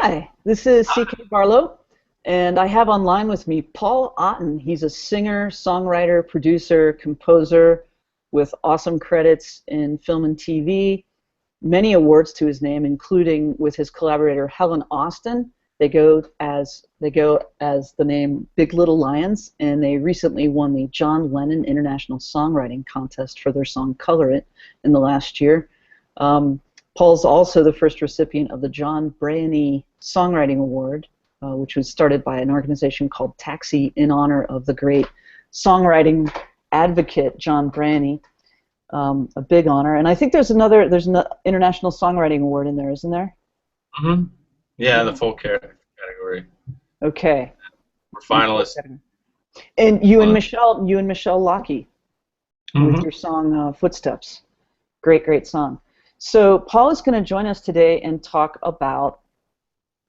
Hi, this is CK Barlow, and I have online with me Paul Otten. He's a singer, songwriter, producer, composer with awesome credits in film and TV, many awards to his name, including with his collaborator Helen Austin. They go as the name Big Little Lions, and they recently won the John Lennon International Songwriting Contest for their song "Color It" in the last year. Paul's also the first recipient of the John Brany Songwriting Award, which was started by an organization called Taxi in honor of the great songwriting advocate John Brany. A big honor, and I think there's an International Songwriting Award in there, isn't there? Mm-hmm. Yeah, the full category. Okay. We're finalists. And you and Michelle Lockie with your song "Footsteps." Great song. So Paul is going to join us today and talk about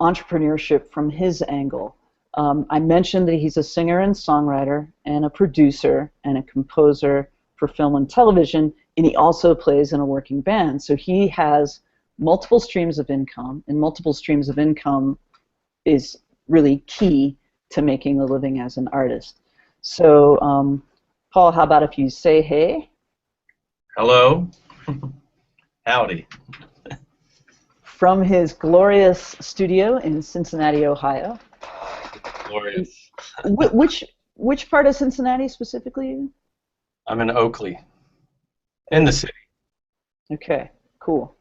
entrepreneurship from his angle. I mentioned that he's a singer and songwriter and a producer and a composer for film and television, and he also plays in a working band. So he has multiple streams of income, and multiple streams of income is really key to making a living as an artist. So, Paul, how about if you say hey? Hello. Howdy. From his glorious studio in Cincinnati, Ohio. Glorious. Which part of Cincinnati specifically? I'm in Oakley, in the city. Okay, cool.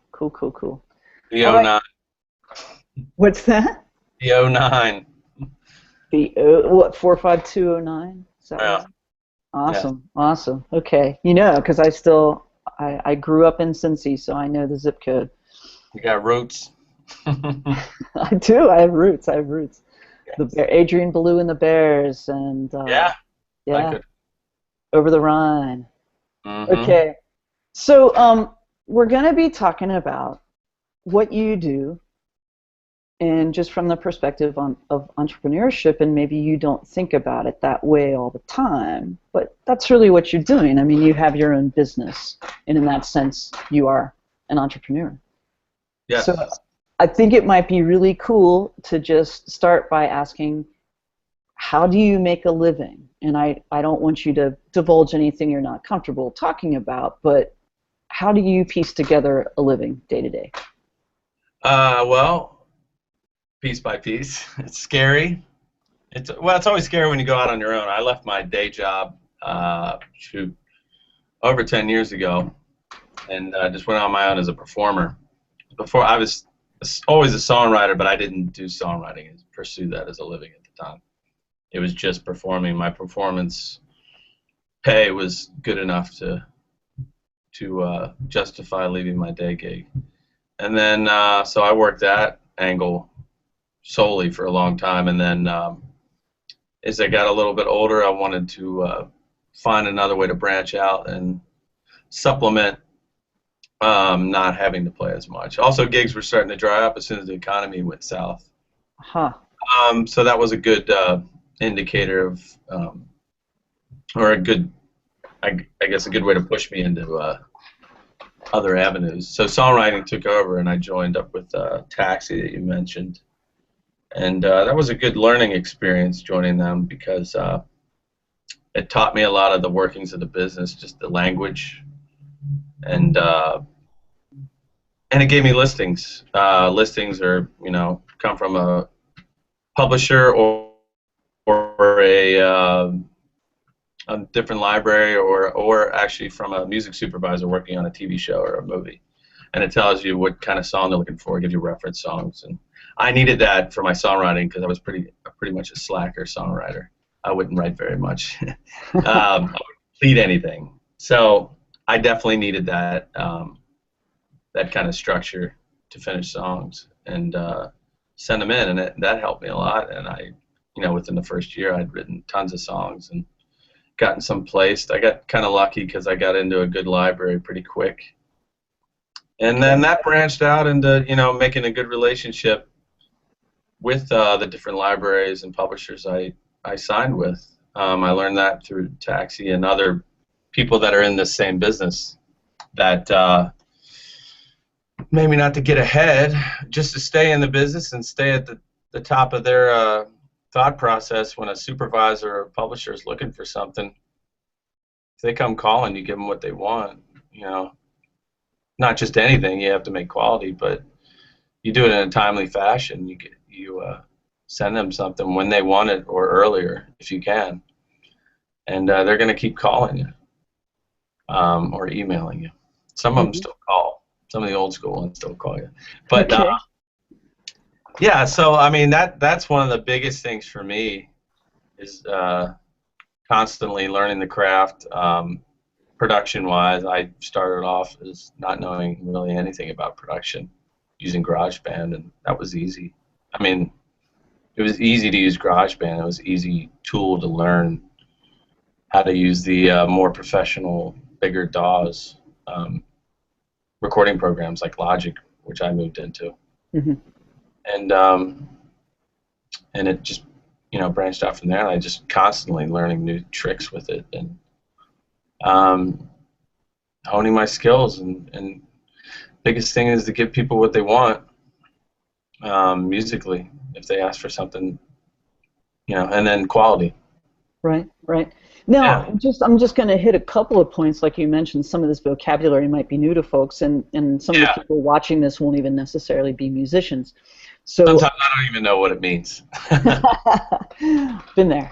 The All 09. right. What's that? The 09. The 45209? Is that Yeah. right? Awesome. Okay, because I grew up in Cincy, so I know the zip code. You got roots. I do. I have roots. Yes. Adrian Belew and the Bears, and Yeah. yeah, Over the Rhine. Mm-hmm. Okay, so we're going to be talking about what you do, and just from the perspective of entrepreneurship, and maybe you don't think about it that way all the time, but that's really what you're doing. I mean, you have your own business, and in that sense, you are an entrepreneur. Yes. So I think it might be really cool to just start by asking, how do you make a living? And I don't want you to divulge anything you're not comfortable talking about, but how do you piece together a living day to day? Well, piece by piece. It's scary. It's always scary when you go out on your own. I left my day job, over 10 years ago, and just went on my own as a performer. Before, I was always a songwriter, but I didn't do songwriting and pursue that as a living at the time. It was just performing. My performance pay was good enough to justify leaving my day gig. And then, so I worked that angle solely for a long time. And then as I got a little bit older, I wanted to find another way to branch out and supplement not having to play as much. Also, gigs were starting to dry up as soon as the economy went south. Huh. So that was a good indicator of, or a good, I guess, a good way to push me into other avenues. So songwriting took over, and I joined up with Taxi that you mentioned. And that was a good learning experience joining them, because it taught me a lot of the workings of the business, just the language, and it gave me listings. Listings are, come from a publisher or a different library, or actually from a music supervisor working on a TV show or a movie, and it tells you what kind of song they're looking for. It gives you reference songs, and I needed that for my songwriting because I was pretty much a slacker songwriter. I wouldn't write very much. I wouldn't plead anything. So I definitely needed that that kind of structure to finish songs and send them in, and that helped me a lot. And I, within the first year, I'd written tons of songs and gotten some placed. I got kind of lucky because I got into a good library pretty quick. And then that branched out into, making a good relationship with the different libraries and publishers I signed with. I learned that through Taxi and other people that are in this same business that maybe not to get ahead, just to stay in the business and stay at the top of their thought process when a supervisor or publisher is looking for something. If they come calling, you give them what they want. You know, not just anything. You have to make quality, but you do it in a timely fashion. You send them something when they want it or earlier if you can, and they're going to keep calling you or emailing you. Some of them still call. Some of the old school ones still call you. But Okay. yeah, so I mean that's one of the biggest things for me is constantly learning the craft. Production-wise, I started off as not knowing really anything about production, using GarageBand, and that was easy. I mean, it was easy to use GarageBand. It was an easy tool to learn how to use the more professional, bigger DAWs, recording programs like Logic, which I moved into. Mm-hmm. And it just, you know, branched out from there. And I just constantly learning new tricks with it and honing my skills. And biggest thing is to give people what they want musically if they ask for something, you know, and then quality. Right, right. Now, Yeah. I'm just going to hit a couple of points, like you mentioned. Some of this vocabulary might be new to folks, and some of the people watching this won't even necessarily be musicians. So sometimes I don't even know what it means. I've been there.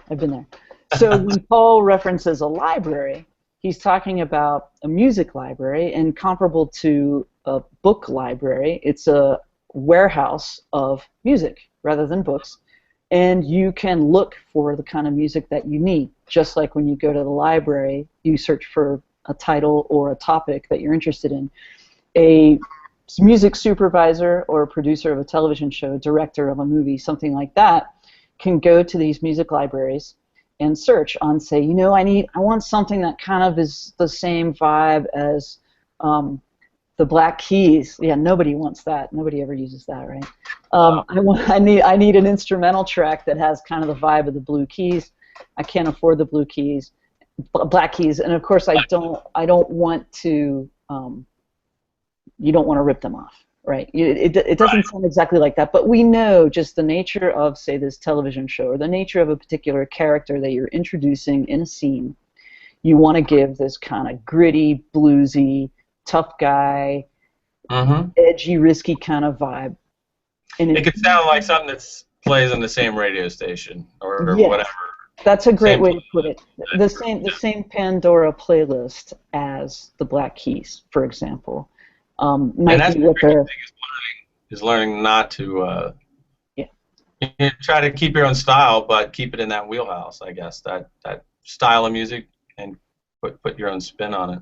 So when Paul references a library, he's talking about a music library, and comparable to a book library, it's a warehouse of music rather than books. And you can look for the kind of music that you need. Just like when you go to the library, you search for a title or a topic that you're interested in. A music supervisor or a producer of a television show, director of a movie, something like that, can go to these music libraries and search on, say, you know, I want something that kind of is the same vibe as the Black Keys. Yeah, nobody wants that. Nobody ever uses that, right? I need an instrumental track that has kind of the vibe of the Blue Keys. I can't afford the Blue Keys, Black Keys, and of course I don't want to. You don't want to rip them off, right? It doesn't sound exactly like that, but we know just the nature of, say, this television show or the nature of a particular character that you're introducing in a scene. You want to give this kind of gritty, bluesy, tough guy, edgy, risky kind of vibe. And it could sound like something that plays on the same radio station or whatever. That's a great way to put it. The same Pandora playlist as the Black Keys, for example. Might be what they're is learning not to try to keep your own style, but keep it in that wheelhouse. I guess that style of music and put your own spin on it.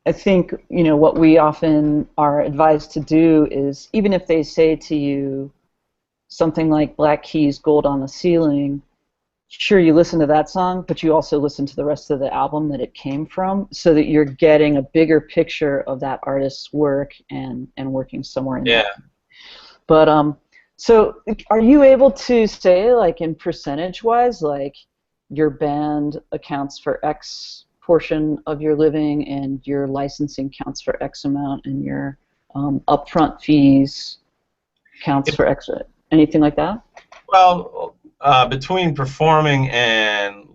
I think, you know, what we often are advised to do is, even if they say to you something like Black Keys, Gold on the Ceiling, sure, you listen to that song, but you also listen to the rest of the album that it came from, so that you're getting a bigger picture of that artist's work and working somewhere in there. But so are you able to say, like, in percentage-wise, like, your band accounts for X portion of your living and your licensing counts for X amount and your upfront fees counts for X, anything like that? Well, between performing and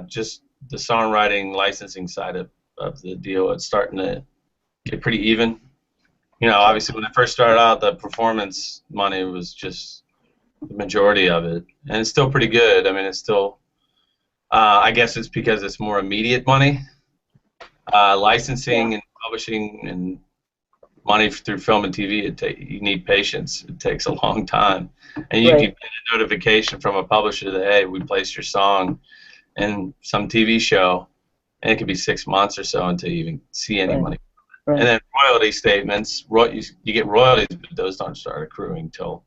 just the songwriting licensing side of the deal, it's starting to get pretty even. You know, obviously when I first started out, the performance money was just the majority of it, and it's still pretty good. I mean, it's still, I guess it's because it's more immediate money. Licensing and publishing and money through film and TV, you need patience. It takes a long time, and you can get a notification from a publisher that, hey, we placed your song in some TV show, and it could be 6 months or so until you even see any money. And then royalty statements, you get royalties, but those don't start accruing till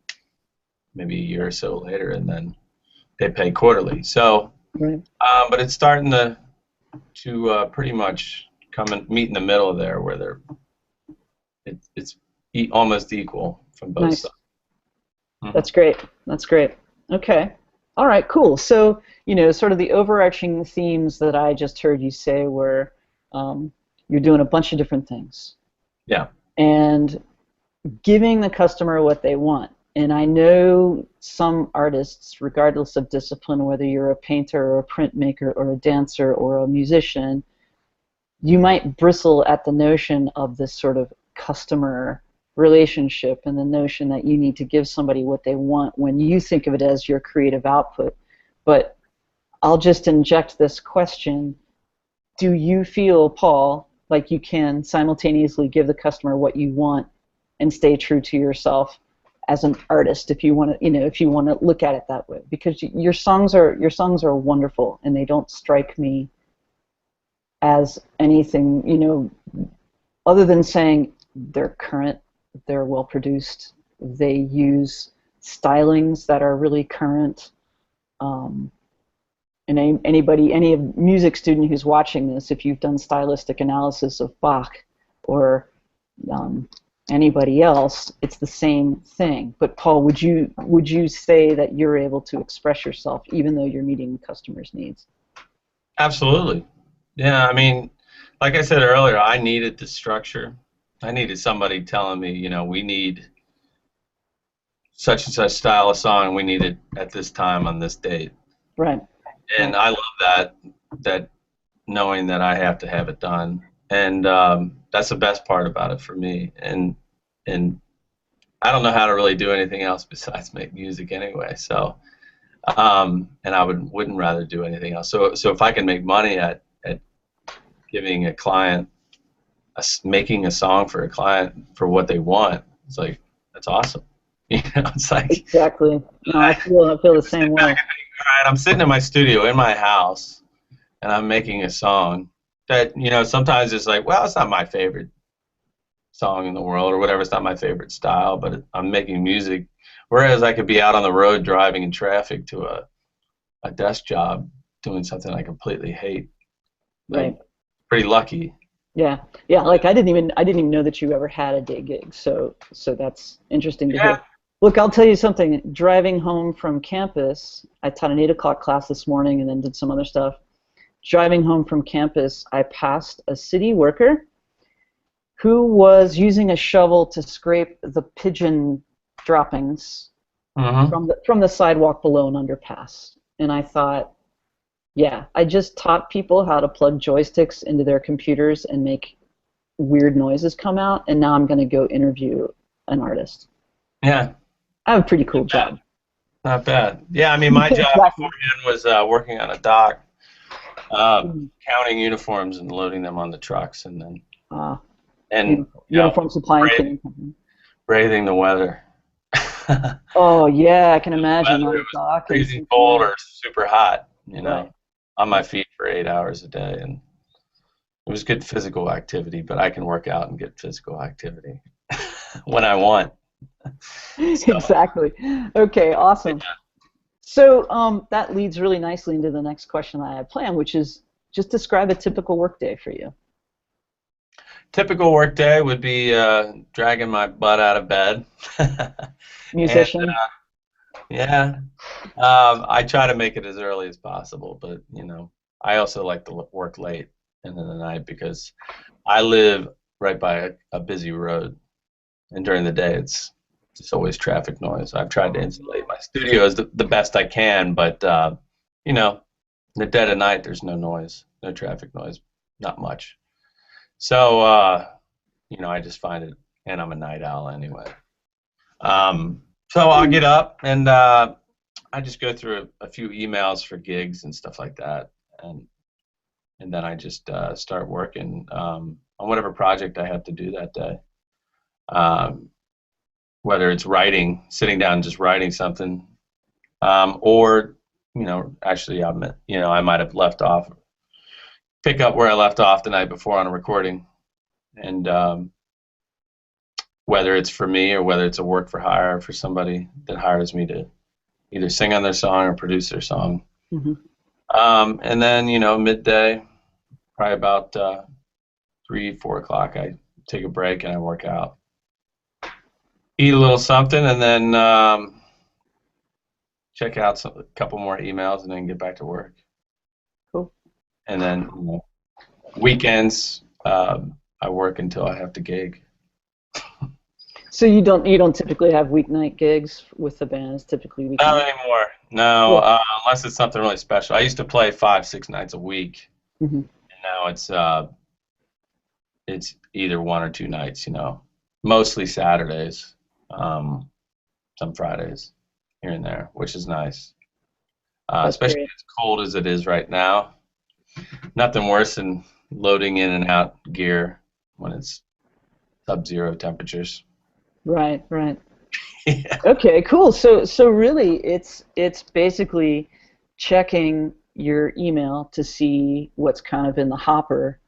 maybe a year or so later, and then they pay quarterly. So, but it's starting to pretty much come and meet in the middle there, where it's almost equal from both sides. That's great. That's great. Okay. All right, cool. So, you know, sort of the overarching themes that I just heard you say were you're doing a bunch of different things. Yeah. And giving the customer what they want. And I know some artists, regardless of discipline, whether you're a painter or a printmaker or a dancer or a musician, you might bristle at the notion of this sort of customer relationship and the notion that you need to give somebody what they want when you think of it as your creative output. But I'll just inject this question. Do you feel, Paul, like you can simultaneously give the customer what you want and stay true to yourself as an artist, if you want to, if you want to look at it that way? Because your songs are wonderful, and they don't strike me as anything, other than saying they're current, they're well produced, they use stylings that are really current. And any music student who's watching this, if you've done stylistic analysis of Bach or anybody else, it's the same thing. But Paul, would you say that you're able to express yourself even though you're meeting the customer's needs? Absolutely. Yeah, I mean, like I said earlier, I needed the structure. I needed somebody telling me, we need such and such style of song, we need it at this time on this date. Right. And I love that knowing that I have to have it done. And that's the best part about it for me. And I don't know how to really do anything else besides make music anyway. So and I wouldn't rather do anything else. So if I can make money at giving a client, making a song for a client for what they want, it's like, that's awesome. It's like, exactly. No, I feel the same way. All right, I'm sitting in my studio in my house, and I'm making a song that, sometimes it's like, well, it's not my favorite song in the world or whatever. It's not my favorite style, but I'm making music. Whereas I could be out on the road driving in traffic to a desk job doing something I completely hate. Right. Pretty lucky. Yeah. Like I didn't even know that you ever had a day gig. So that's interesting to hear. Look, I'll tell you something. Driving home from campus, I taught an 8 o'clock class this morning and then did some other stuff. Driving home from campus, I passed a city worker who was using a shovel to scrape the pigeon droppings from the sidewalk below an underpass. And I thought, yeah, I just taught people how to plug joysticks into their computers and make weird noises come out, and now I'm going to go interview an artist. Yeah. I have a pretty cool job. Not bad. Yeah, I mean, my job beforehand was working on a dock, counting uniforms and loading them on the trucks, and then uniform supply and cleaning company. Braving the weather. Oh yeah, I can imagine. It was freezing cold or super hot, Right. on my feet for 8 hours a day, and it was good physical activity. But I can work out and get physical activity when I want. So. Exactly. Okay, awesome. Yeah. So that leads really nicely into the next question I have planned, which is just describe a typical workday for you. Typical workday would be dragging my butt out of bed. Musician. And, yeah. I try to make it as early as possible, but I also like to work late into the night because I live right by a busy road, and during the day it's always traffic noise. I've tried to insulate my studios the best I can, but in the dead of night there's no noise, no traffic noise, not much. So I just find it, and I'm a night owl anyway. So I'll get up and I just go through a few emails for gigs and stuff like that, and then I just start working on whatever project I have to do that day. Whether it's writing, sitting down and just writing something, or actually I might have left off, pick up where I left off the night before on a recording, and whether it's for me or whether it's a work for hire for somebody that hires me to either sing on their song or produce their song. And then midday, probably about 3-4 o'clock, I take a break and I work out, eat a little something, and then check out a couple more emails and then get back to work. Cool. And then weekends I work until I have to gig. So you don't typically have weeknight gigs with the band. It's typically weeknight. Not anymore. No, Cool. unless it's something really special. I used to play 5-6 nights a week. Mm-hmm. And now it's either 1 or 2 nights. Mostly Saturdays, some Fridays here and there, which is nice. Especially great. as cold as it is right now. Nothing worse than loading in and out gear when it's sub-zero temperatures. Right, right. Yeah. Okay, cool. So really, it's basically checking your email to see what's kind of in the hopper.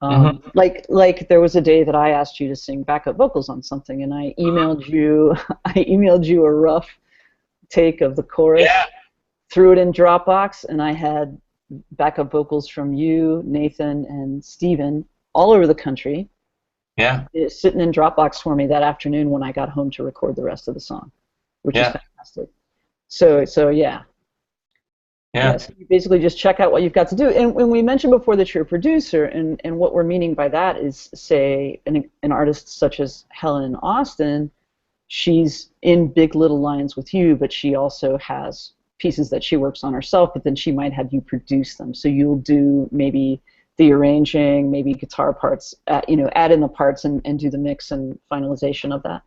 Mm-hmm. Like there was a day that I asked you to sing backup vocals on something, and I emailed you. I emailed you a rough take of the chorus, Yeah. threw it in Dropbox, and I had backup vocals from you, Nathan, and Steven all over the country. Yeah. Sitting in Dropbox for me that afternoon when I got home to record the rest of the song, which is fantastic. So yeah. Yeah. So you basically just check out what you've got to do. And when we mentioned before that you're a producer, and what we're meaning by that is, say, an artist such as Helen Austin, she's in Big Little Lions with you, but she also has pieces that she works on herself, but then she might have you produce them. So you'll do maybe the arranging, maybe guitar parts, add in the parts and do the mix and finalization of that.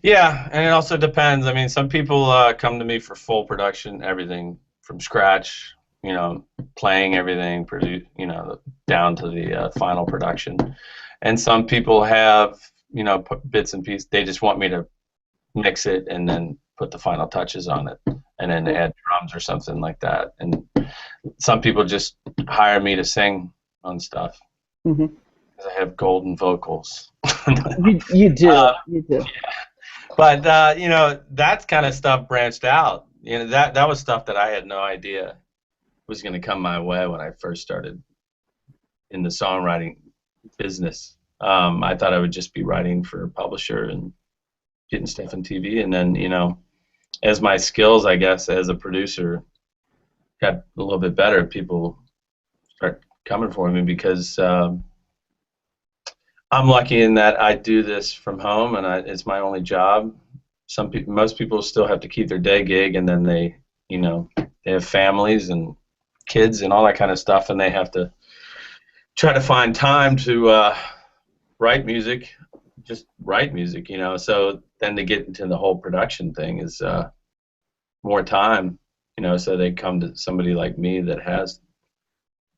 Yeah, and it also depends. I mean, some people come to me for full production, everything from scratch, playing everything, down to the final production. And some people have, bits and pieces. They just want me to mix it and then put the final touches on it, and then add drums or something like that. And some people just hire me to sing on stuff because I have golden vocals. You do. You do. Yeah. But that kind of stuff branched out. That was stuff that I had no idea was going to come my way when I first started in the songwriting business. I thought I would just be writing for a publisher and getting stuff on TV, and then as my skills, I guess, as a producer got a little bit better, people start coming for me because I'm lucky in that I do this from home, and it's my only job. Most people still have to keep their day gig, and then they have families and kids and all that kind of stuff, and they have to try to find time to write music, just write music, So then to get into the whole production thing is more time, So they come to somebody like me that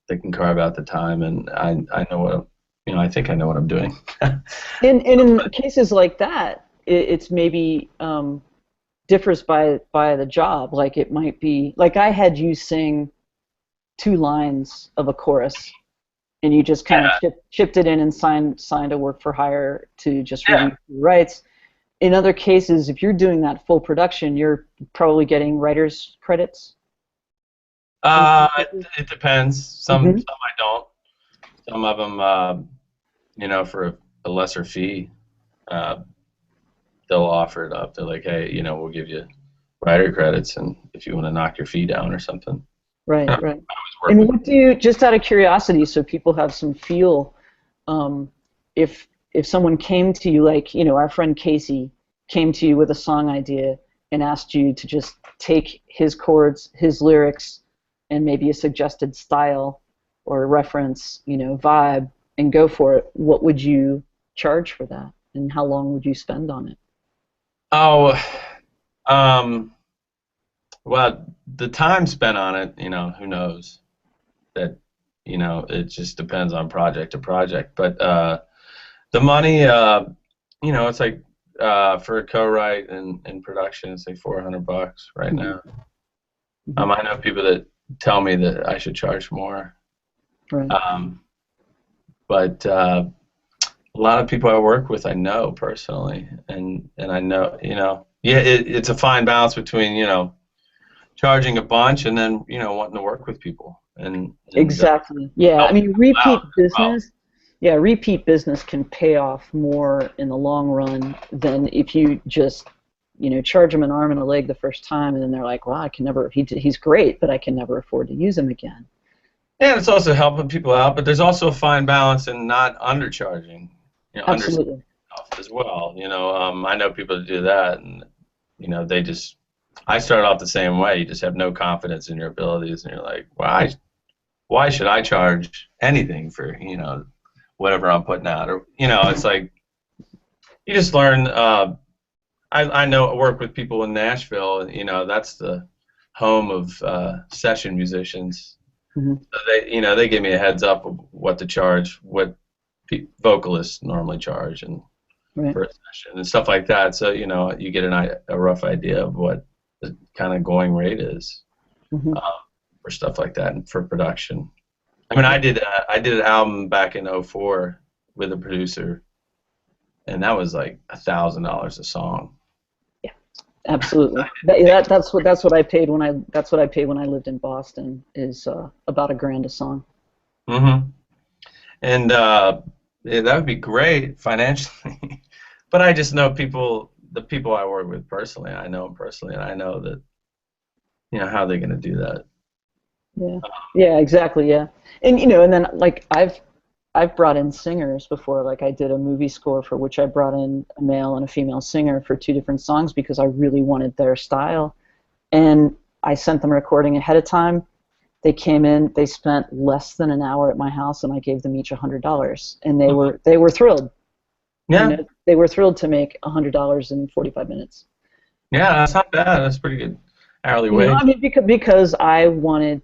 can carve out the time, and I know what I think I know what I'm doing. And in cases like that, it's maybe differs by the job. Like it might be like I had you sing 2 lines of a chorus, and you just kind of chipped it in and signed a work for hire to just review rights. In other cases, if you're doing that full production, you're probably getting writer's credits. It depends. Some I don't. Some of them, for a lesser fee, they'll offer it up. They're like, hey, we'll give you writer credits, and if you want to knock your fee down or something. Right, right. And what do you, just out of curiosity, so people have some feel, if someone came to you, like, our friend Casey came to you with a song idea and asked you to just take his chords, his lyrics, and maybe a suggested style or reference, vibe, and go for it, what would you charge for that? And how long would you spend on it? Oh, well, the time spent on it, who knows? That, it just depends on project to project. But the money, it's like for a co-write and production, it's like $400 right now. I know people that tell me that I should charge more. Right. But a lot of people I work with, I know personally, and I know, it's a fine balance between, charging a bunch and then, wanting to work with people. And exactly. Yeah, I mean, repeat business. Yeah, repeat business can pay off more in the long run than if you just, charge them an arm and a leg the first time, and then they're like, well, I can never. He's great, but I can never afford to use him again. Yeah, it's also helping people out, but there's also a fine balance in not undercharging. Absolutely. off as well. I know people that do that, and I started off the same way. You just have no confidence in your abilities, and you're like, why should I charge anything for whatever I'm putting out? Or it's like you just learn. I know I work with people in Nashville, and that's the home of session musicians. Mm-hmm. So they give me a heads up of what to charge, what vocalists normally charge, and Right. for a session and stuff like that. So you get a rough idea of what the kind of going rate is Mm-hmm. for stuff like that and for production. I mean, I did an album back in '04 with a producer, and that was like $1,000 a song. Yeah, absolutely. That's what I paid when I lived in Boston, is about $1,000 a song. Mm-hmm. And yeah, that would be great financially, but I just know the people I work with personally. I know them personally, and I know that how they're going to do that. Yeah. Yeah. Exactly. Yeah. And and then like I've brought in singers before. Like I did a movie score for which I brought in a male and a female singer for 2 different songs because I really wanted their style, and I sent them a recording ahead of time. They came in. They spent less than an hour at my house, and I gave them each $100, and they were thrilled. Yeah. They were thrilled to make $100 in 45 minutes. Yeah, that's not bad. That's pretty good hourly wage. I mean, because I wanted.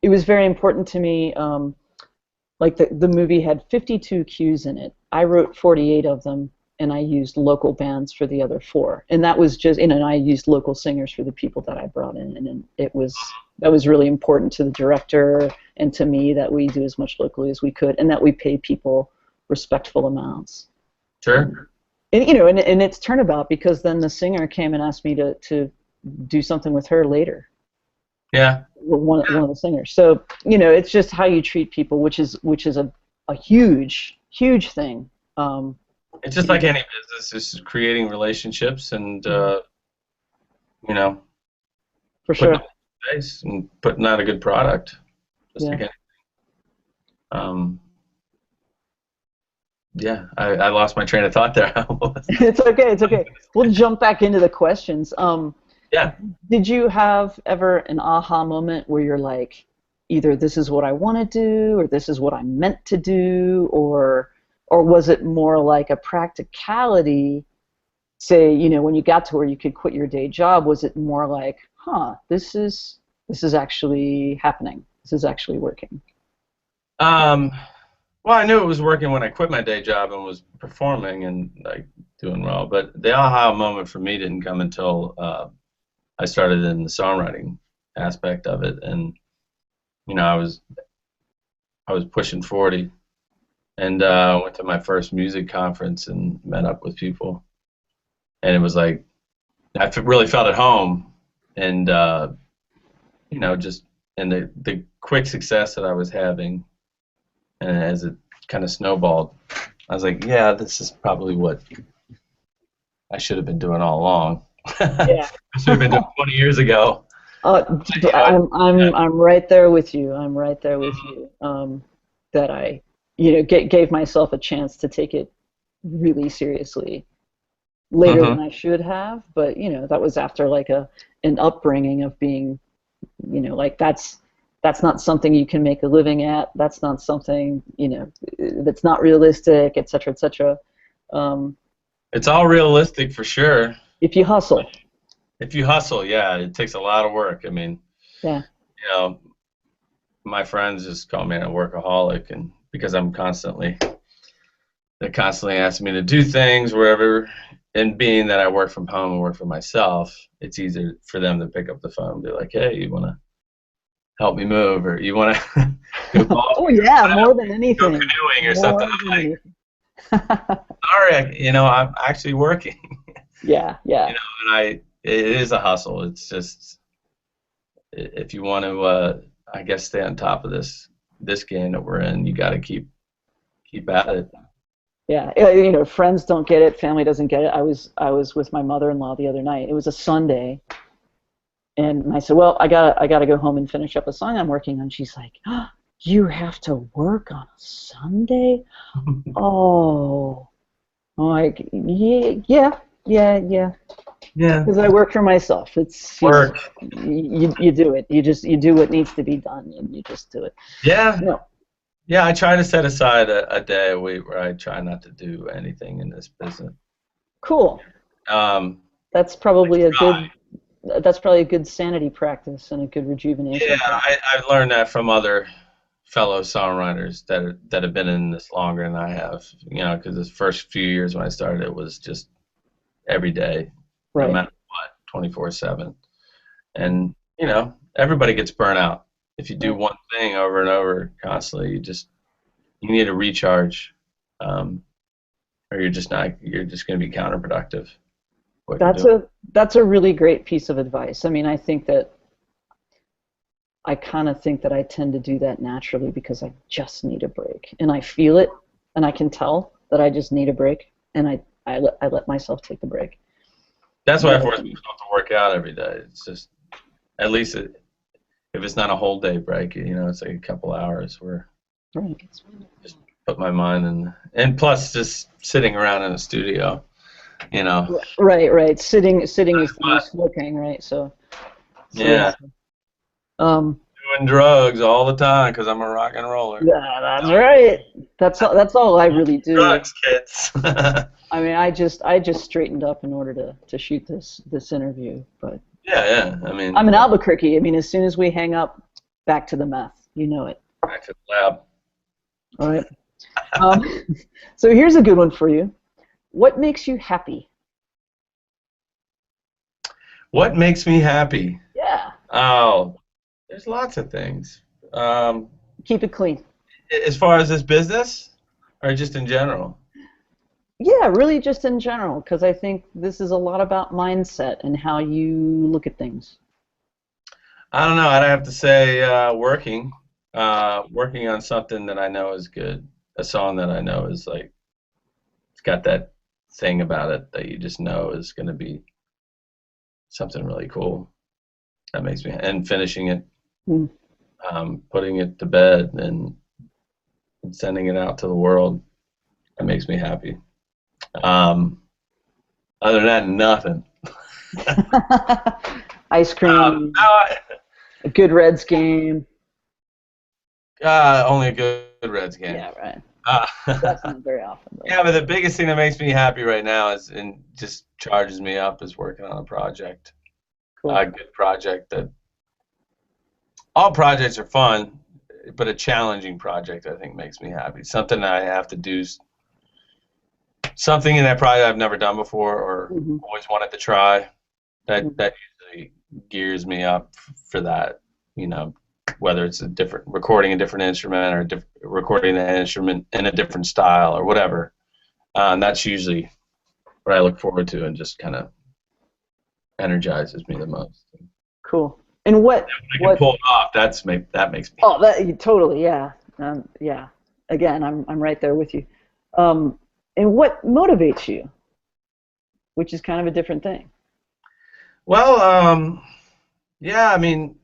It was very important to me. Like the movie had 52 cues in it. I wrote 48 of them, and I used local bands for the other 4. And that was just, and I used local singers for the people that I brought in. And that was really important to the director and to me, that we do as much locally as we could, and that we pay people respectful amounts. Sure. And and it's turnabout, because then the singer came and asked me to do something with her later. Yeah. One of the singers. So it's just how you treat people, which is a huge thing. It's just like any business, is creating relationships and for putting sure. up a face and putting out a good product. Just Yeah. like anything. Yeah, I lost my train of thought there. It's okay. We'll jump back into the questions. Yeah. Did you have ever an aha moment where you're like, either this is what I want to do, or this is what I'm meant to do, or was it more like a practicality? Say, when you got to where you could quit your day job, was it more like, this is actually happening. This is actually working. Well, I knew it was working when I quit my day job and was performing and like doing well. But the aha moment for me didn't come until I started in the songwriting aspect of it, and I was pushing 40, and went to my first music conference and met up with people, and it was like I really felt at home, and just and the quick success that I was having, and as it kind of snowballed, I was like, yeah, this is probably what I should have been doing all along. Yeah. I should have been doing 20 years ago. I'm right there with you. I'm right there with you. That I, gave myself a chance to take it really seriously later than I should have. But that was after like an upbringing of being, like that's not something you can make a living at. That's not something that's not realistic, et cetera, et cetera. It's all realistic for sure. If you hustle. If you hustle, yeah, it takes a lot of work. I mean, yeah. My friends just call me a workaholic, and because they're constantly asking me to do things wherever, and being that I work from home and work for myself, it's easier for them to pick up the phone and be like, hey, you want to help me move, or you want to go golf? Oh yeah, more than anything. Go canoeing or something. I'm like, sorry, I'm actually working. Yeah. And it is a hustle. It's just, if you want to, I guess, stay on top of this game that we're in, you got to keep at it. Yeah, friends don't get it, family doesn't get it. I was with my mother-in-law the other night. It was a Sunday, and I said, well, I gotta go home and finish up a song I'm working on. She's like, oh, you have to work on a Sunday? Oh. I'm like, yeah. Yeah. Because I work for myself. It's Work. you do it. You do what needs to be done, and you just do it. Yeah. No, Yeah, I try to set aside a day a week where I try not to do anything in this business. cool. Um, That's probably a good. That's probably a good sanity practice and a good yeah, rejuvenation practice. I've learned that from other fellow songwriters that have been in this longer than I have. You know, because the first few years when I started, it was just every day, no Right. matter what, 24/7. And you know, everybody gets burnt out if you do Right. one thing over and over constantly. You need to recharge, um, or you're just not. You're just going to be counterproductive. What you're That's doing. a really great piece of advice. I mean, I kind of think that I tend to do that naturally because I just need a break, and I feel it, and I can tell that I just need a break, and I let myself take the break. That's why I But force myself to work out every day. It's just at least if it's not a whole day break, you know, it's like a couple hours where right, just put my mind in, and plus just sitting around in a studio, you know. right. Sitting is the new But smoking, right? So yeah, yeah. Um, doing drugs all the time because I'm a rock and roller. yeah, that's right. That's all I really do. Drugs, kids. I mean, I just straightened up in order to shoot this interview, but Yeah. I I'm mean, in Albuquerque. I mean, as soon as we hang up, back to the meth. You know it. back to the lab. All right. Um, so here's a good one for you. What makes you happy? What makes me happy? Yeah. Oh, there's lots of things. Um, Keep it clean. as far as this business, or just in general? Yeah, really just in general, because I think this is a lot about mindset and how you look at things. I don't know. I'd have to say working on something that I know is good, a song that I know is like it's got that thing about it that you just know is going to be something really cool. That makes me, and finishing it, Mm. putting it to bed, and sending it out to the world. That makes me happy. Um, other than that, nothing. Ice cream, No, a good Reds game. only a good Reds game. Yeah, right. Uh, That's not very often, though. yeah, but the biggest thing that makes me happy right now is and just charges me up is working on a project, Cool. a good project. That all projects are fun, but a challenging project I think makes me happy. Something I have to do, something in that project I've never done before or Hmm. always wanted to try. That Hmm. that usually gears me up for that. You know, whether it's a different recording a different instrument or recording an instrument in a different style or whatever. That's usually what I look forward to and just kind of energizes me the most. Cool. And I can pull it off. That makes me. Oh, that totally, yeah, yeah. Again, I'm right there with you. Um, and what motivates you, which is kind of a different thing. Well, yeah. I mean,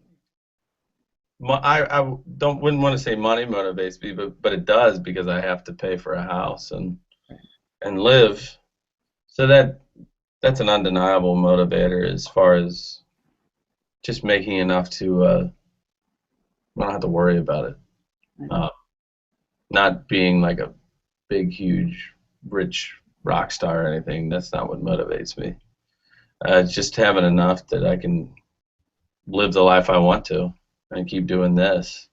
I wouldn't want to say money motivates me, but it does because I have to pay for a house and live. So that's an undeniable motivator as far as just making enough to I don't have to worry about it. Uh, not being like a big, huge, rich rock star or anything. That's not what motivates me. Just having enough that I can live the life I want to and keep doing this.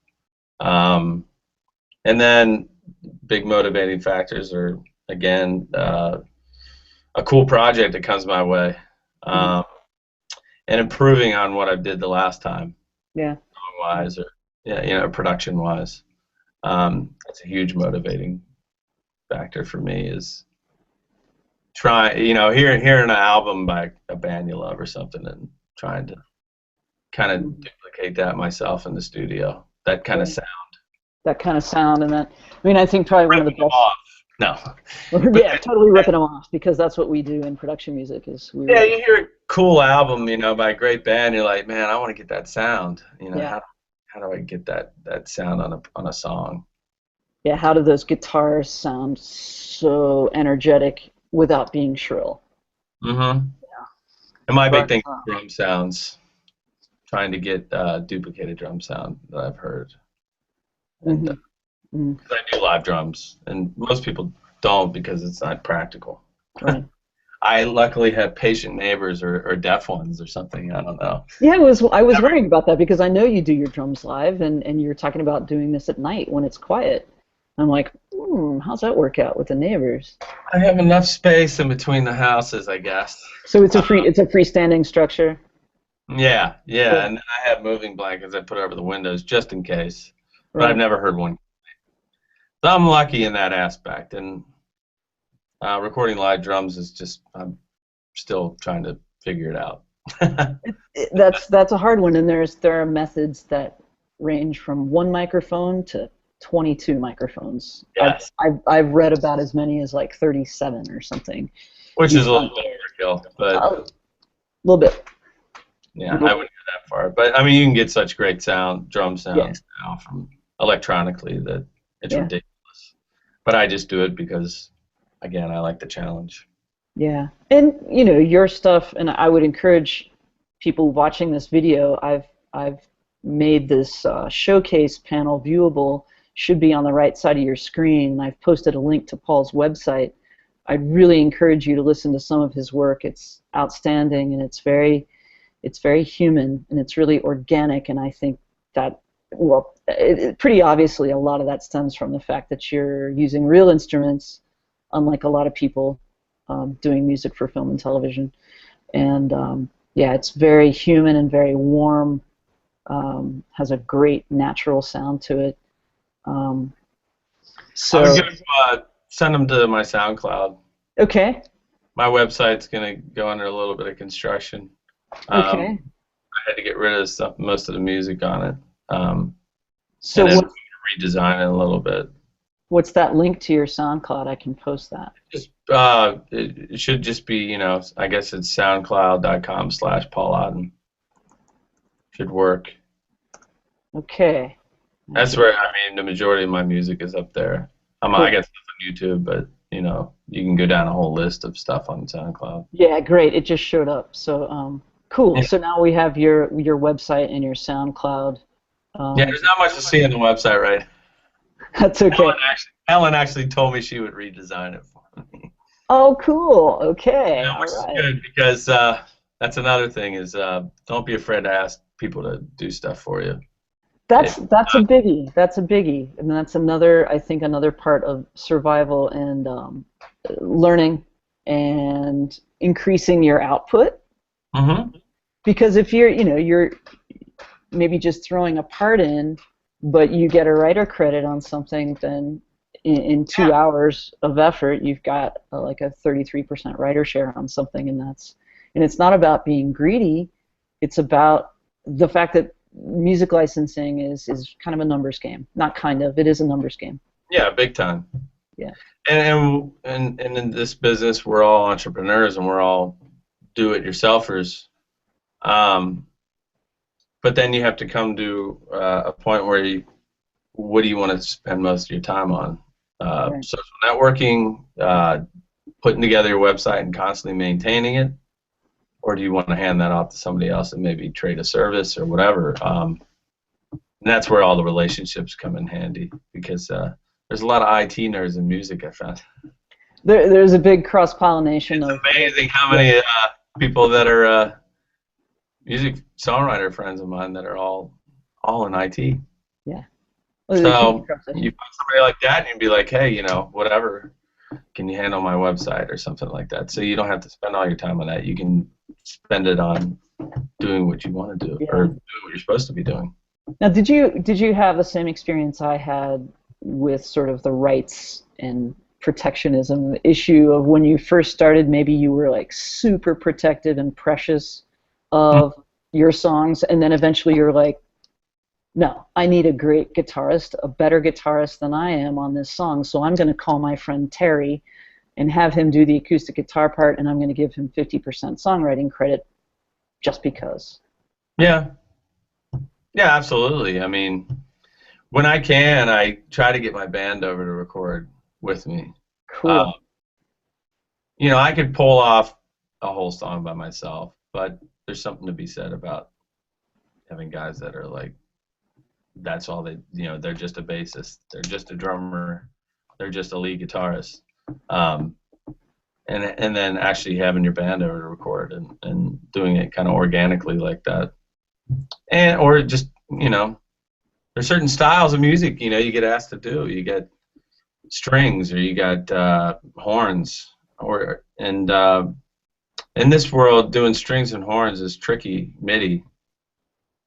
Um, and then big motivating factors are again a cool project that comes my way, Mhm. um, and improving on what I did the last time, Yeah. song wise or yeah, you know, production wise. That's a huge motivating factor for me is trying, you know, hearing an album by a band you love or something and trying to kind of Mhm. duplicate that myself in the studio. That kind of Yeah. sound. That kind of sound and that. I mean, I think probably one of the Ripping them best. off. No. But Yeah, totally ripping them off because that's what we do in production music is we yeah, rip. you hear a cool album, you know, by a great band, you're like, man, I want to get that sound. You know, Yeah. how do I get that sound on a song? Yeah. How do those guitars sound so energetic without being shrill. Mm-hmm. Yeah. And my big But, thing is drum sounds. Trying to get duplicated drum sound that I've heard. And I do live drums, and most people don't because it's not practical. right. I luckily have patient neighbors or deaf ones or something. I don't know. Yeah, I was worrying about that because I know you do your drums live, and you're talking about doing this at night when it's quiet. I'm like, how's that work out with the neighbors? I have enough space in between the houses, I guess. So it's a freestanding structure. Yeah, Cool. and then I have moving blankets I put over the windows just in case. But Right. I've never heard one. So I'm lucky in that aspect, and recording live drums is just I'm still trying to figure it out. That's a hard one, and there are methods that range from one microphone to 22 microphones. Yes. I've read about as many as like 37 or something. Which is a little bit overkill, but a little bit. Yeah, I wouldn't go that far. But I mean, you can get such great drum sounds now from electronically that it's ridiculous. But I just do it because, again, I like the challenge. Yeah, and your stuff, and I would encourage people watching this video. I've made this showcase panel viewable. Should be on the right side of your screen. I've posted a link to Paul's website. I'd really encourage you to listen to some of his work. It's outstanding, and it's very human, and it's really organic, and I think that, well, pretty obviously a lot of that stems from the fact that you're using real instruments, unlike a lot of people doing music for film and television. And yeah, it's very human and very warm, has a great natural sound to it. So I'm going to send them to my SoundCloud. Okay. My website's going to go under a little bit of construction. Okay. I had to get rid of most of the music on it. So and then redesign it a little bit. What's that link to your SoundCloud? I can post that. Just it should just be, I guess it's soundcloud.com/Paul Otten. Should work. Okay. That's where, the majority of my music is up there. Cool. I guess it's on YouTube, but you can go down a whole list of stuff on SoundCloud. Yeah, great. It just showed up. So cool. Yeah. So now we have your website and your SoundCloud. Yeah, there's not much to see on the website, right? That's okay. Ellen actually told me she would redesign it for me. Oh, cool. Okay. Which is All right. good because that's another thing is don't be afraid to ask people to do stuff for you. That's a biggie. That's a biggie, and that's I think another part of survival and learning and increasing your output. Mm-hmm. Because if you're maybe just throwing a part in, but you get a writer credit on something, then in 2 hours of effort, you've got like a 33% writer share on something, and it's not about being greedy. It's about the fact that music licensing is kind of a numbers game. Not kind of, it is a numbers game. Yeah, big time. Yeah. And in this business, we're all entrepreneurs and we're all do-it-yourselfers. But then you have to come to a point where what do you want to spend most of your time on? Right. Social networking, putting together your website and constantly maintaining it, or do you want to hand that off to somebody else and maybe trade a service or whatever? And that's where all the relationships come in handy because there's a lot of IT nerds in music, I found. There's a big cross-pollination of... It's amazing how many people that are music songwriter friends of mine that are all in IT. Yeah. Well, so you find somebody like that and you'd be like, hey, whatever, can you handle my website or something like that? So you don't have to spend all your time on that. You can spend it on doing what you want to do or doing what you're supposed to be doing. Now, did you have the same experience I had with sort of the rights and protectionism issue of when you first started? Maybe you were like super protective and precious of your songs, and then eventually you're like, no, I need a great guitarist, a better guitarist than I am on this song, so I'm going to call my friend Terry and have him do the acoustic guitar part, and I'm going to give him 50% songwriting credit just because. Yeah. Yeah, absolutely. I mean, when I can, I try to get my band over to record with me. Cool. you know, I could pull off a whole song by myself, but there's something to be said about having guys that are like, that's all they, you know, they're just a bassist, they're just a drummer, they're just a lead guitarist, um, and then actually having your band over to record and doing it kind of organically like that, and or just, you know, there's certain styles of music, you know, you get asked to do. You get strings or you got horns, or and in this world, doing strings and horns is tricky, MIDI,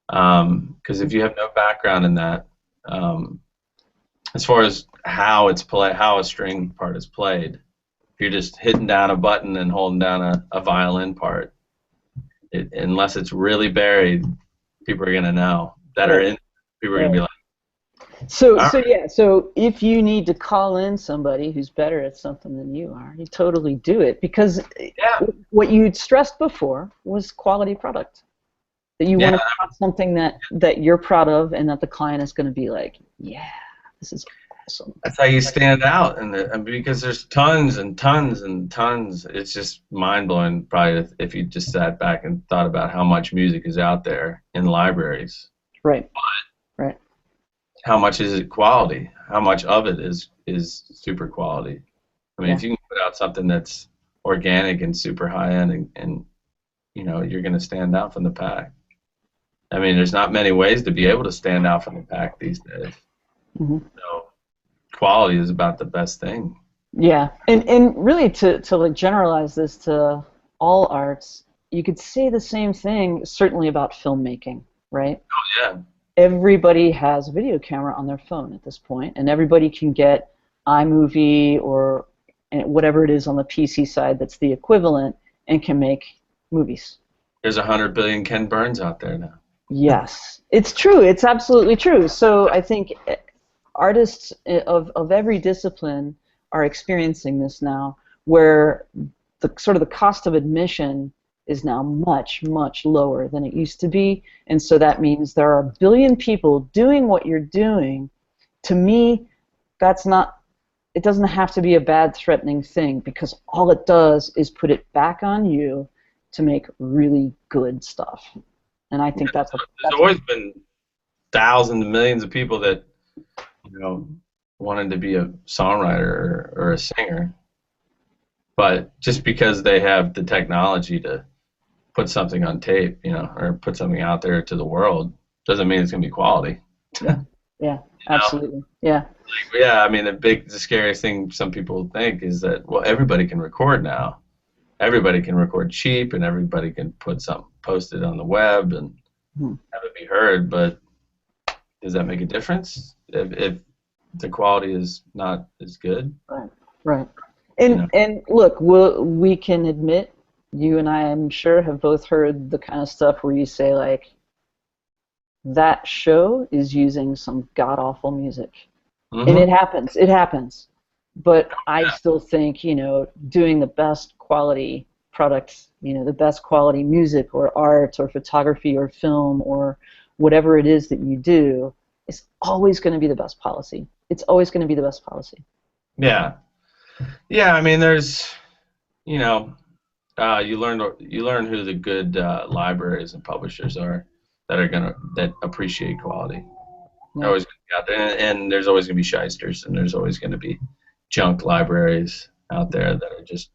because if you have no background in that, um, as far as how it's play, how a string part is played, if you're just hitting down a button and holding down a violin part, unless it's really buried, people are gonna know that are in. People are gonna be like, So if you need to call in somebody who's better at something than you are, you totally do it, because what you'd stressed before was quality product. That you want to put something that you're proud of and that the client is going to be like, yeah, this is awesome. That's how you stand out, and because there's tons and tons and tons. It's just mind blowing, probably, if you just sat back and thought about how much music is out there in libraries. Right. But right. how much is it quality? How much of it is super quality? I mean, if you can put out something that's organic and super high end, and you know, you're going to stand out from the pack. I mean, there's not many ways to be able to stand out from the pack these days. Mm-hmm. So quality is about the best thing. Yeah, and really to like generalize this to all arts, you could say the same thing certainly about filmmaking, right? Oh yeah. Everybody has a video camera on their phone at this point, and everybody can get iMovie or whatever it is on the PC side that's the equivalent, and can make movies. There's 100 billion Ken Burns out there now. Yes, it's true. It's absolutely true. So I think artists of every discipline are experiencing this now, where the sort of the cost of admission is now much, much lower than it used to be, and so that means there are a billion people doing what you're doing. To me, that's not. It doesn't have to be a bad, threatening thing, because all it does is put it back on you to make really good stuff. And I think there's always been thousands and millions of people that, you know, wanted to be a songwriter or a singer, but just because they have the technology to put something on tape, you know, or put something out there to the world, doesn't mean it's going to be quality. Yeah, absolutely. Yeah. Like, yeah, I mean, the scariest thing some people think is that, well, everybody can record now. Everybody can record cheap, and everybody can post it on the web and have it be heard. But does that make a difference if the quality is not as good? Right. And look, we can admit, you and I, I'm sure, have both heard the kind of stuff where you say, like, that show is using some god-awful music. And it happens. But I still think, you know, doing the best quality products, you know, the best quality music or art or photography or film or whatever it is that you do is always going to be the best policy. It's always going to be the best policy. Yeah. Yeah, I mean, there's, you know, you learn who the good libraries and publishers are that appreciate quality. They're always going to be out there, and there's always going to be shysters, and there's always going to be junk libraries out there that are just,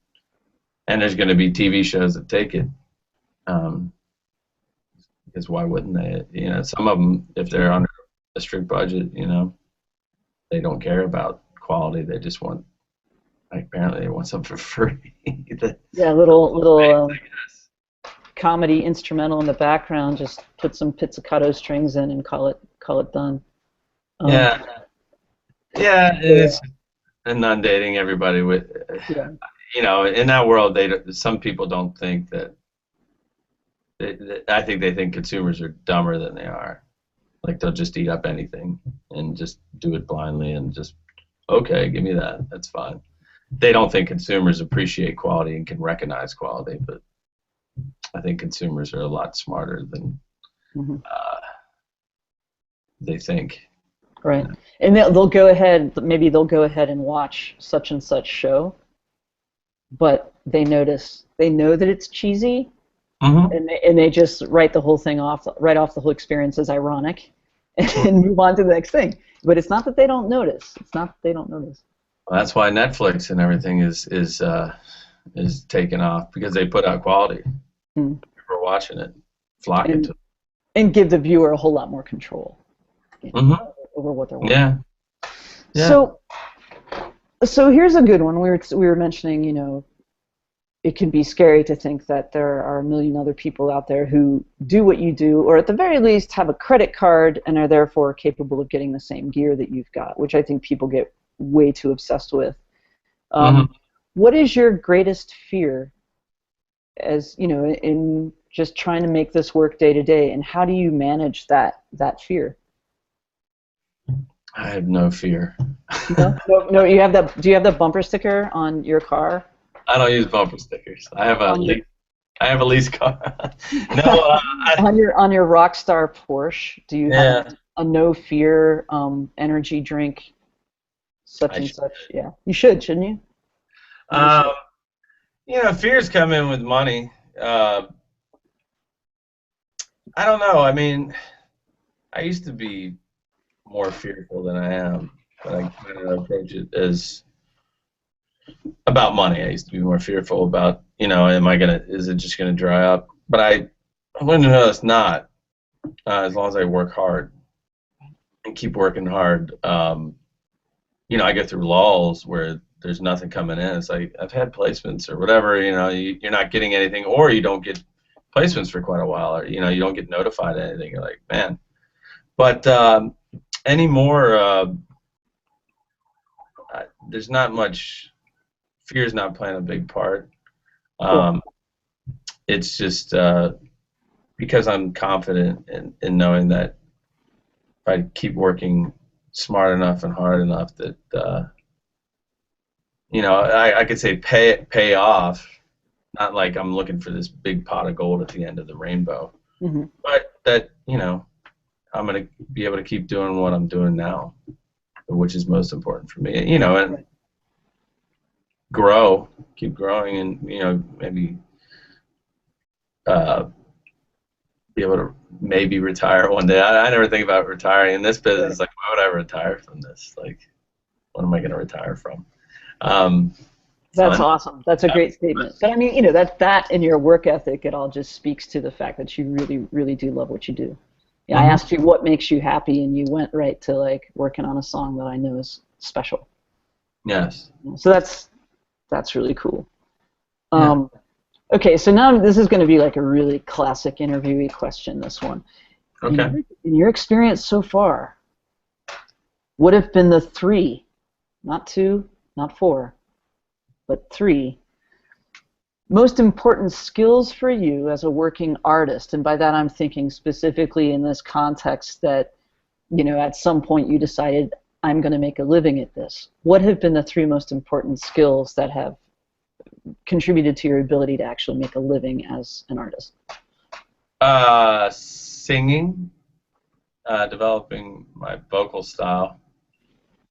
and there's going to be TV shows that take it, because why wouldn't they? You know, some of them, if they're under a strict budget, you know, they don't care about quality. They just want, like, apparently they want something for free. little comedy instrumental in the background. Just put some pizzicato strings in and call it done. It's inundating everybody with, you know, in that world, some people don't think that. I think they think consumers are dumber than they are. Like, they'll just eat up anything and just do it blindly and just, okay, give me that. That's fine. They don't think consumers appreciate quality and can recognize quality, but I think consumers are a lot smarter than they think. Right. And they'll go ahead, maybe they'll go ahead and watch such and such show, but they notice. They know that it's cheesy, Mm-hmm. and they just write the whole thing off, write off the whole experience as ironic, and move on to the next thing. But it's not that they don't notice. It's not that they don't notice. Well, that's why Netflix and everything is taking off, because they put out quality. Mm. People are watching it, flocking to it. And give the viewer a whole lot more control, over what they're watching. Yeah. Yeah. So here's a good one. We were mentioning, it can be scary to think that there are a million other people out there who do what you do, or at the very least have a credit card and are therefore capable of getting the same gear that you've got, which I think people get way too obsessed with. What is your greatest fear, as in just trying to make this work day to day, and how do you manage that fear? I have no fear. No. You have that. Do you have the bumper sticker on your car? I don't use bumper stickers. I have a lease car. No. On your Rockstar Porsche, do you have a no fear energy drink? Such and such. Yeah, you should, shouldn't you? Fears come in with money. I don't know. I mean, I used to be more fearful than I am, but I kind of approach it as about money. I used to be more fearful about, is it just gonna dry up? But I learned to know it's not, as long as I work hard and keep working hard. I get through lulls where there's nothing coming in. It's like I've had placements or whatever, you're not getting anything, or you don't get placements for quite a while, or you don't get notified of anything. You're like, man. But anymore, there's not much. Fear's not playing a big part. It's just because I'm confident in knowing that if I keep working smart enough and hard enough that I could say pay off. Not like I'm looking for this big pot of gold at the end of the rainbow, but that I'm going to be able to keep doing what I'm doing now, which is most important for me. And keep growing, and maybe be able to maybe retire one day. I never think about retiring in this business. Like, why would I retire from this? Like, what am I going to retire from? That's awesome. That's a great statement. But I mean, that in your work ethic, it all just speaks to the fact that you really, really do love what you do. Yeah, I asked you what makes you happy, and you went right to like working on a song that I know is special. Yes. So that's really cool. Okay, so now this is going to be like a really classic interviewee question. This one. Okay. In your experience so far, what have been the 3, not 2, not 4, but 3 most important skills for you as a working artist? And by that I'm thinking specifically in this context that, at some point you decided, I'm going to make a living at this. What have been the 3 most important skills that have contributed to your ability to actually make a living as an artist? Singing, developing my vocal style,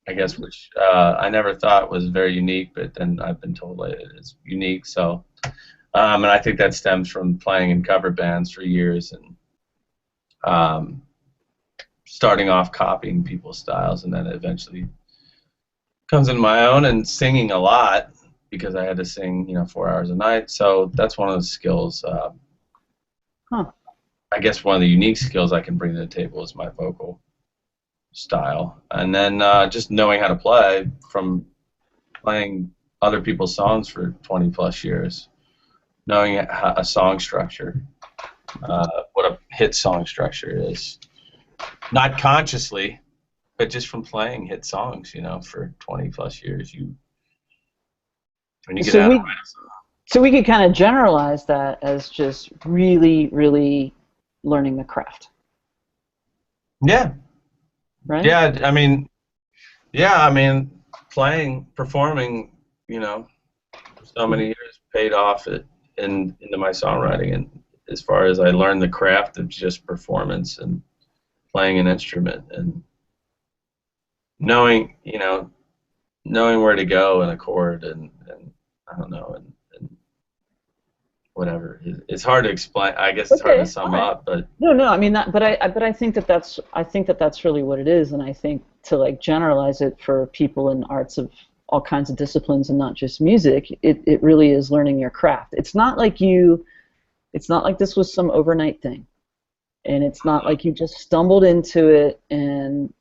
I guess, which I never thought was very unique, but then I've been told it is unique. So, and I think that stems from playing in cover bands for years and starting off copying people's styles, and then eventually comes into my own, and singing a lot because I had to sing, 4 hours a night. So that's one of the skills. I guess one of the unique skills I can bring to the table is my vocal style, and then just knowing how to play from playing other people's songs for 20 plus years, knowing a song structure, what a hit song structure is, not consciously, but just from playing hit songs, for 20 plus years, when you get out of it. So we could kind of generalize that as just really, really learning the craft. Yeah. Right? Yeah, I mean, playing, performing, for so many years paid off into my songwriting, and as far as I learned the craft of just performance and playing an instrument and knowing where to go in a chord and I don't know, and whatever. It's hard to explain. I guess it's hard to sum up, but no. I mean, but I think that's really what it is, and I think to like generalize it for people in arts of all kinds of disciplines and not just music, it really is learning your craft. It's not like this was some overnight thing, and it's not like you just stumbled into it and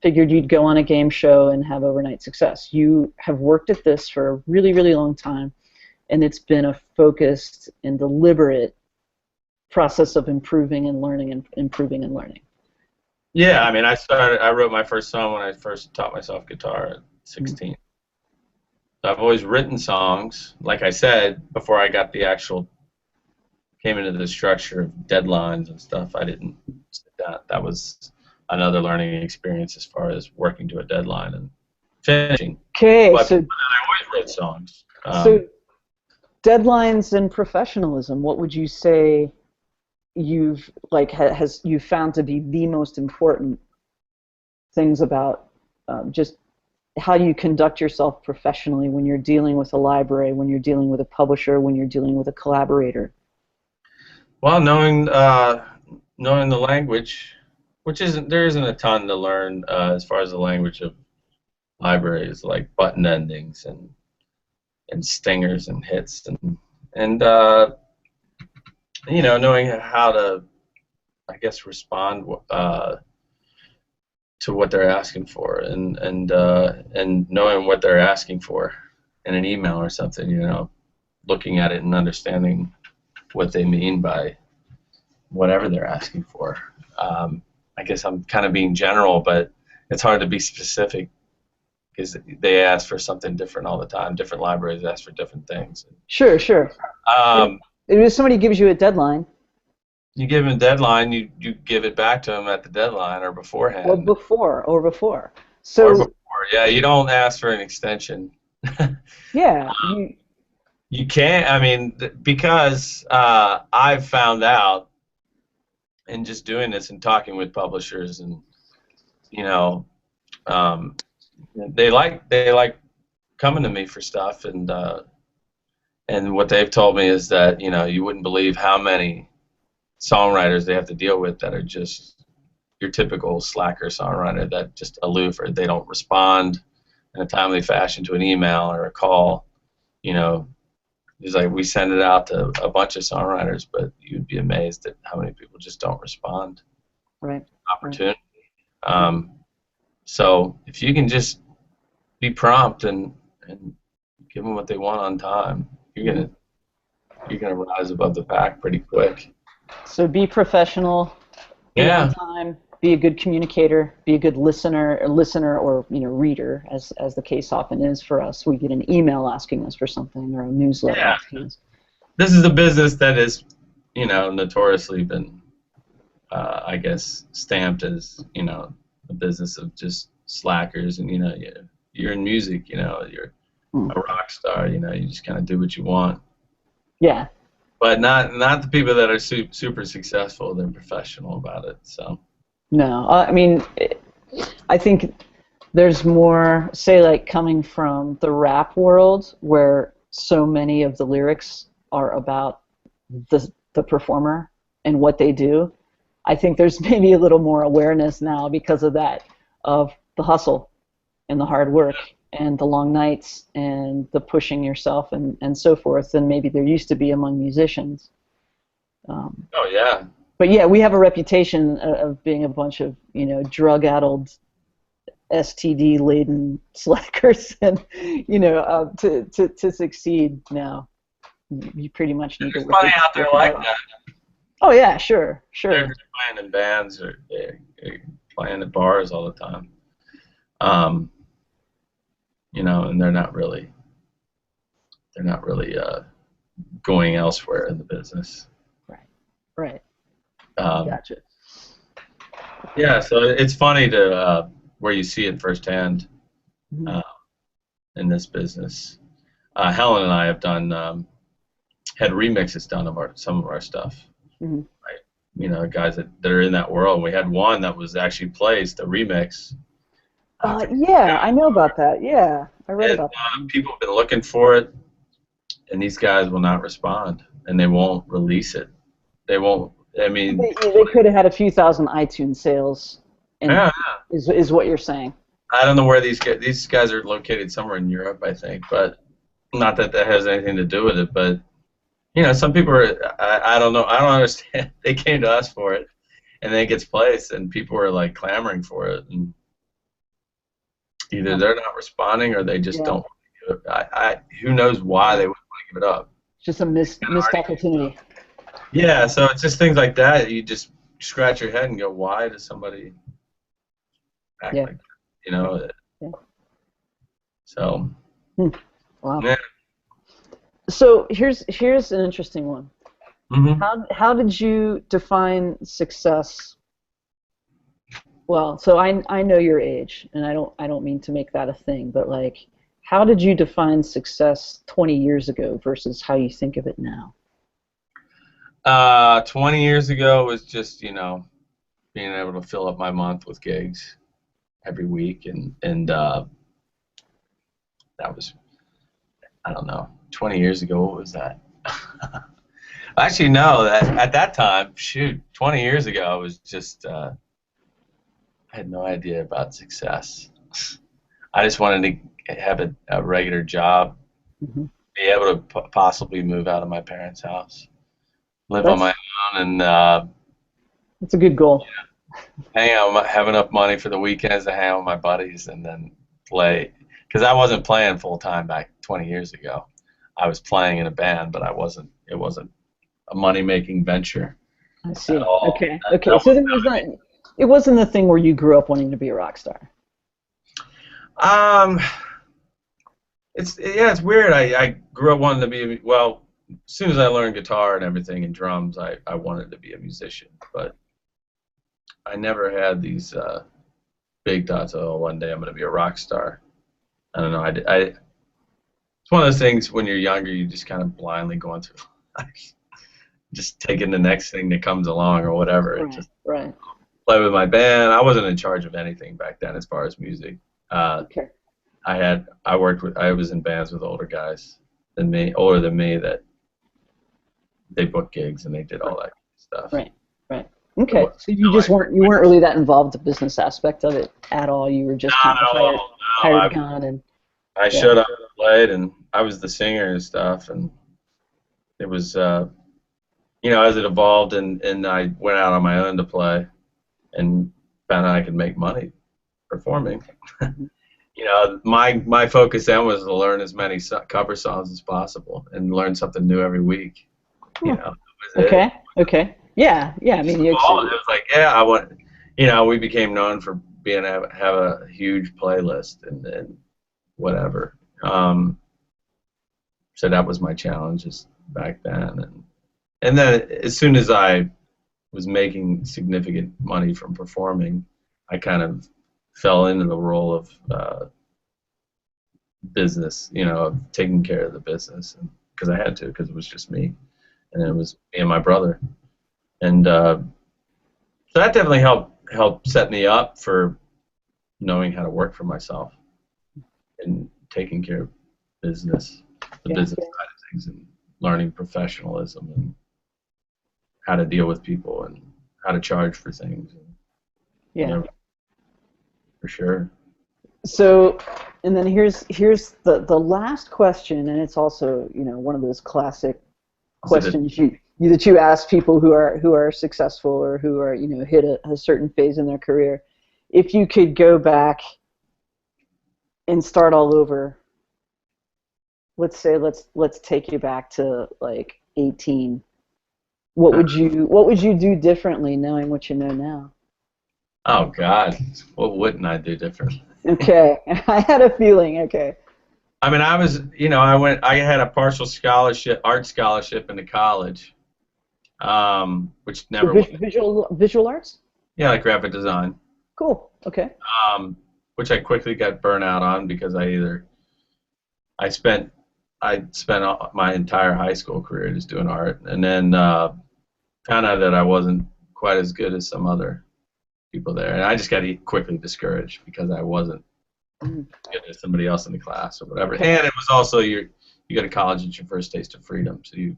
figured you'd go on a game show and have overnight success. You have worked at this for a really, really long time, and it's been a focused and deliberate process of improving and learning and improving and learning. Yeah, I mean, I wrote my first song when I first taught myself guitar at 16. So I've always written songs, like I said, before I got came into the structure of deadlines and stuff. I didn't sit down. That was another learning experience as far as working to a deadline and finishing. Okay, but so I always wrote songs. So deadlines and professionalism, what would you say you've you found to be the most important things about just how you conduct yourself professionally when you're dealing with a library, when you're dealing with a publisher, when you're dealing with a collaborator? Well, knowing the language, there isn't a ton to learn as far as the language of libraries, like button endings and stingers and hits and knowing how to, I guess, respond to what they're asking for and knowing what they're asking for in an email or something, looking at it and understanding what they mean by whatever they're asking for. I guess I'm kind of being general, but it's hard to be specific because they ask for something different all the time. Different libraries ask for different things. Sure. If somebody gives you a deadline, you give them a deadline, you give it back to them at the deadline or beforehand. Or before. Yeah, you don't ask for an extension. Yeah. You can't, I mean, because I've found out in just doing this and talking with publishers and, they like coming to me for stuff, and what they've told me is that, you wouldn't believe how many songwriters they have to deal with that are just your typical slacker songwriter that just aloof, or they don't respond in a timely fashion to an email or a call. It's like we send it out to a bunch of songwriters, but you'd be amazed at how many people just don't respond. Right. Opportunity. So if you can just be prompt and give them what they want on time, you're gonna rise above the pack pretty quick. So be professional. Be on time. Be a good communicator. Be a good listener or reader, as the case often is for us. We get an email asking us for something or a newsletter asking us. This is a business that is, notoriously been, I guess, stamped as a business of just slackers, and you're in music, you're a rock star, you just kind of do what you want. Yeah. But not the people that are super successful. They're professional about it. So. No, I mean, I think there's more, say, like coming from the rap world, where so many of the lyrics are about the performer and what they do. I think there's maybe a little more awareness now because of that, of the hustle and the hard work and the long nights and the pushing yourself and so forth than maybe there used to be among musicians. Oh, yeah. But yeah, we have a reputation of being a bunch of, drug-addled, STD-laden slackers, and to succeed now, you pretty much need to. There's money out there like that. Oh yeah, sure. They're just playing in bands or they're playing at bars all the time, and they're not really going elsewhere in the business. Right. Gotcha. Yeah, so it's funny to where you see it firsthand in this business. Helen and I have had remixes done of some of our stuff. Mm-hmm. Right? Guys that are in that world. We had one that was actually placed, a remix. Yeah, I know about that. Yeah, I read about that. People have been looking for it, and these guys will not respond, and they won't release it. They won't. I mean, they could have had a few thousand iTunes sales, and yeah, is what you're saying. I don't know where these guys are located, somewhere in Europe, I think, but not that has anything to do with it. But you know, some people are. I don't know. I don't understand. They came to us for it, and then it gets placed, and people are like clamoring for it, and either they're not responding or they just don't want to give it. Who knows why they wouldn't want to give it up? Just a missed opportunity. Yeah, so it's just things like that. You just scratch your head and go, why does somebody act like that? You know? Yeah. So. Wow. Yeah. So here's an interesting one. Mm-hmm. How did you define success? Well, so I know your age, and I don't mean to make that a thing, but like, how did you define success 20 years ago versus how you think of it now? 20 years ago was just, you know, being able to fill up my month with gigs every week, and that was, I don't know, 20 years ago, what was that? Actually, no, at that time, shoot, 20 years ago, I was just, I had no idea about success. I just wanted to have a regular job, be able to possibly move out of my parents' house, live on my own, and that's a good goal. Hang out, have enough money for the weekends to hang out with my buddies, and then play. Because I wasn't playing full time back 20 years ago. I was playing in a band, but it wasn't a money making venture. I see. Okay. So it wasn't the thing where you grew up wanting to be a rock star. It's weird. I grew up wanting to be, well, as soon as I learned guitar and everything and drums, I wanted to be a musician, but I never had these big thoughts. Oh, one day I'm going to be a rock star. I don't know. It's one of those things when you're younger, you just kind of blindly going through life, just taking the next thing that comes along or whatever. Right. Play with my band. I wasn't in charge of anything back then as far as music. Okay. I was in bands with older guys older than me, that they booked gigs and they did all that stuff. Right. Okay, so you weren't really that involved in the business aspect of it at all. You were just kind of hired on, and I showed up and played, and I was the singer and stuff, and it was you know, as it evolved and I went out on my own to play and found out I could make money performing. You know, my focus then was to learn as many cover songs as possible and learn something new every week. You know, that was Okay. Yeah. I mean, it was like, I want. You know, we became known for being have a huge playlist and whatever. So that was my challenges back then, and then as soon as I was making significant money from performing, I kind of fell into the role of business. You know, of taking care of the business, because I had to, because it was just me, and it was me and my brother. And so that definitely helped set me up for knowing how to work for myself and taking care of business, business side of things, and learning professionalism and how to deal with people and how to charge for things. You know, for sure. So, and then here's the last question, and it's also, you know, one of those classic questions that you ask people who are successful or who are, you know, hit a certain phase in their career. If you could go back and start all over, let's take you back to like 18. What would you do differently, knowing what you know now? Oh God, what wouldn't I do differently? Okay, I had a feeling. Okay. I mean, I had a partial scholarship, art scholarship into college, which never went. Visual arts? Yeah, like graphic design. Cool. Okay. Which I quickly got burnt out on because I spent my entire high school career just doing art, and then found out that I wasn't quite as good as some other people there, and I just got quickly discouraged because I wasn't good as somebody else in the class or whatever. And it was also you you go to college, it's your first taste of freedom. So you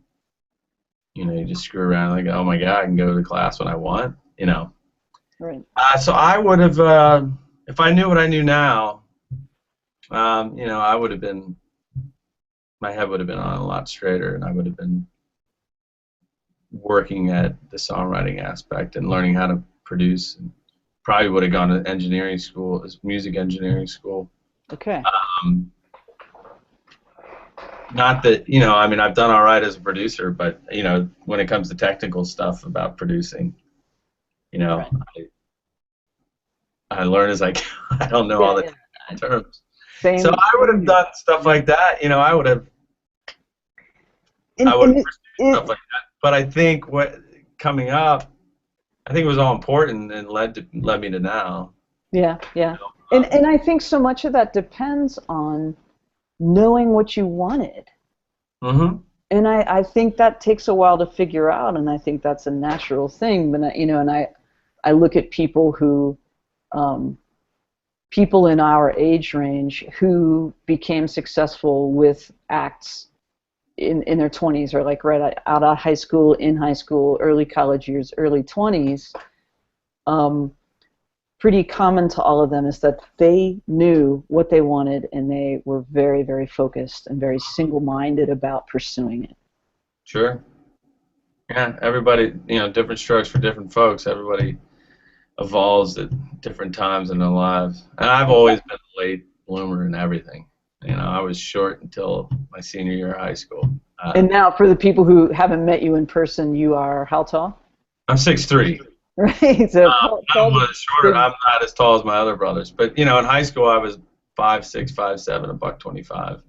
just screw around like, oh my God, I can go to class when I want, Right. So I would have, if I knew what I knew now, I would have been, my head would have been on a lot straighter, and I would have been working at the songwriting aspect and learning how to produce. And probably would have gone to engineering school, music engineering school. Okay. Not that, I mean, I've done all right as a producer, but, when it comes to technical stuff about producing, Right. I learn as I go. I don't know all the terms. Same. So I would have done stuff like that. I would have pursued stuff like that. But I think coming up, I think it was all important and led me to now. Yeah, yeah. And I think so much of that depends on knowing what you wanted. Mm-hmm. And I think that takes a while to figure out, and I think that's a natural thing. But and I look at people who, people in our age range who became successful with acts in their 20s, or like right out of high school, in high school, early college years, early 20s. Pretty common to all of them is that they knew what they wanted, and they were very, very focused and very single-minded about pursuing it. Sure. Yeah, everybody, different strokes for different folks. Everybody evolves at different times in their lives. And I've always been a late bloomer in everything. I was short until my senior year of high school. And now, for the people who haven't met you in person, you are how tall? I'm 6'3". Right. So I'm not as tall as my other brothers, but in high school I was 5'6", 5'7", $125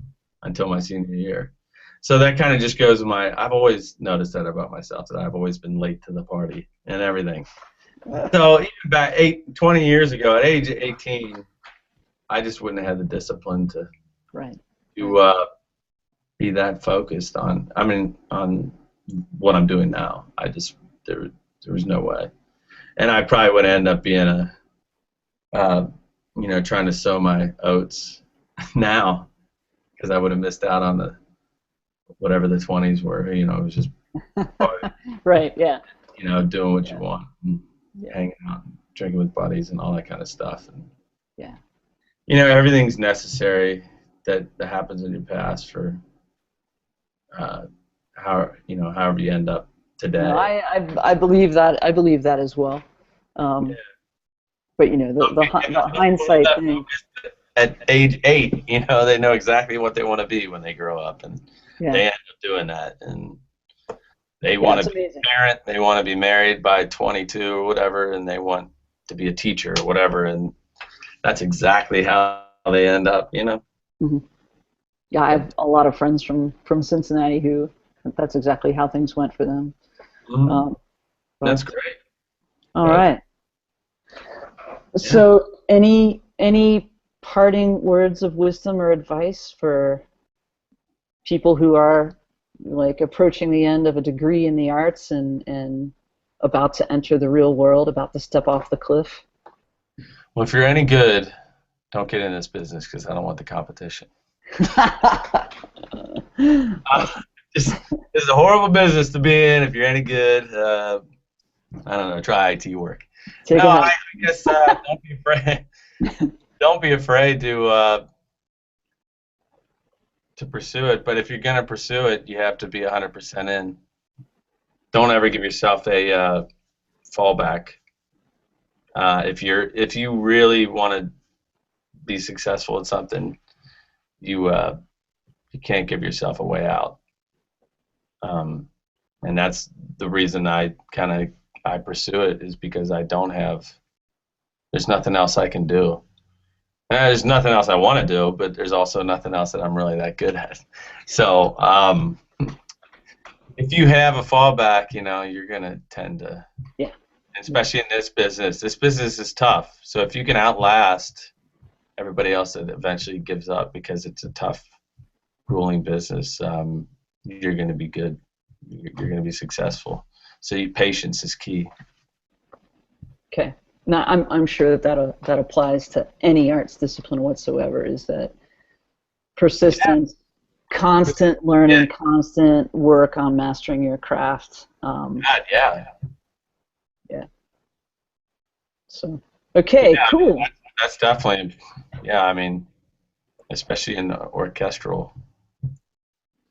until my senior year. So that kind of just goes with I've always noticed that about myself, that I've always been late to the party and everything. So even back 20 years ago, at age 18, I just wouldn't have had the discipline to be that focused on what I'm doing now. There was no way. And I probably would end up being trying to sow my oats now, because I would have missed out on whatever the 20s were. It was just right, yeah. Doing what you want, and hanging out, and drinking with buddies, and all that kind of stuff. And everything's necessary that happens in your past for however you end up today. No, I believe that. I believe that as well. But the hindsight thing. At age 8, they know exactly what they want to be when they grow up, and they end up doing that. And they want to be a parent, they want to be married by 22 or whatever, and they want to be a teacher or whatever, and that's exactly how they end up. Mm-hmm. Yeah, I have a lot of friends from Cincinnati who that's exactly how things went for them. Mm-hmm. That's great. All right. So, any parting words of wisdom or advice for people who are like approaching the end of a degree in the arts and about to enter the real world, about to step off the cliff? Well, if you're any good, don't get in this business, because I don't want the competition. This is a horrible business to be in. If you're any good, I don't know, try IT work. I guess don't be afraid. Don't be afraid to pursue it. But if you're going to pursue it, you have to be 100% in. Don't ever give yourself a fallback. If you really want to be successful at something, you can't give yourself a way out. And that's the reason I pursue it, is because there's nothing else I can do. There's nothing else I want to do, but there's also nothing else that I'm really that good at. So if you have a fallback, you're going to tend to, especially in this business is tough. So if you can outlast everybody else that eventually gives up because it's a tough, grueling business, you're going to be good. You're going to be successful. So patience is key. Okay. Now, I'm sure that applies to any arts discipline whatsoever, is that persistence, constant learning, constant work on mastering your craft. Yeah. Yeah. So, okay, Yeah, cool. that's definitely, yeah, I mean, especially in the orchestral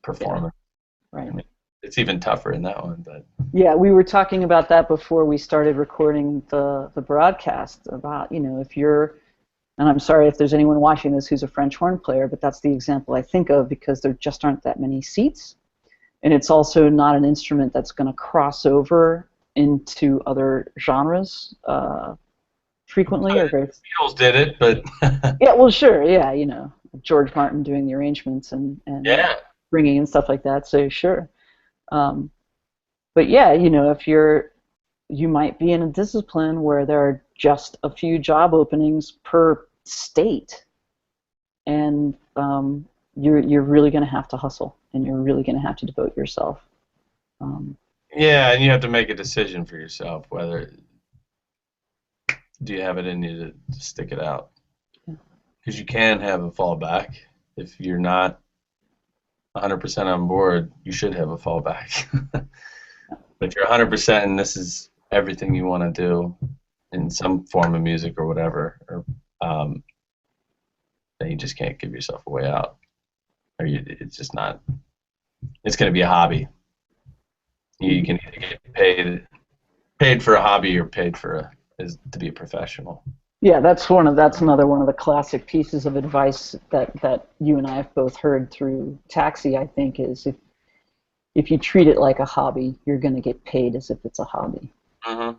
performance. Right. I mean, it's even tougher in that one, but Yeah, we were talking about that before we started recording the broadcast about, if you're, and I'm sorry if there's anyone watching this who's a French horn player, but that's the example I think of because there just aren't that many seats. And it's also not an instrument that's going to cross over into other genres frequently. Or very... Beatles did it, but Yeah, well, sure, yeah, George Martin doing the arrangements and yeah, bringing in stuff like that, so sure. But yeah, if you might be in a discipline where there are just a few job openings per state, and you're really going to have to hustle, and you're really going to have to devote yourself. yeah, and you have to make a decision for yourself whether do you have it in you to stick it out, because you can have a fallback if you're not 100% on board. You should have a fallback. But if you're 100% and this is everything you want to do in some form of music or whatever, or then you just can't give yourself a way out, or it's just not. It's going to be a hobby. You can either get paid for a hobby or paid for to be a professional. Yeah, that's another one of the classic pieces of advice that you and I have both heard through Taxi. I think is if you treat it like a hobby, you're going to get paid as if it's a hobby. And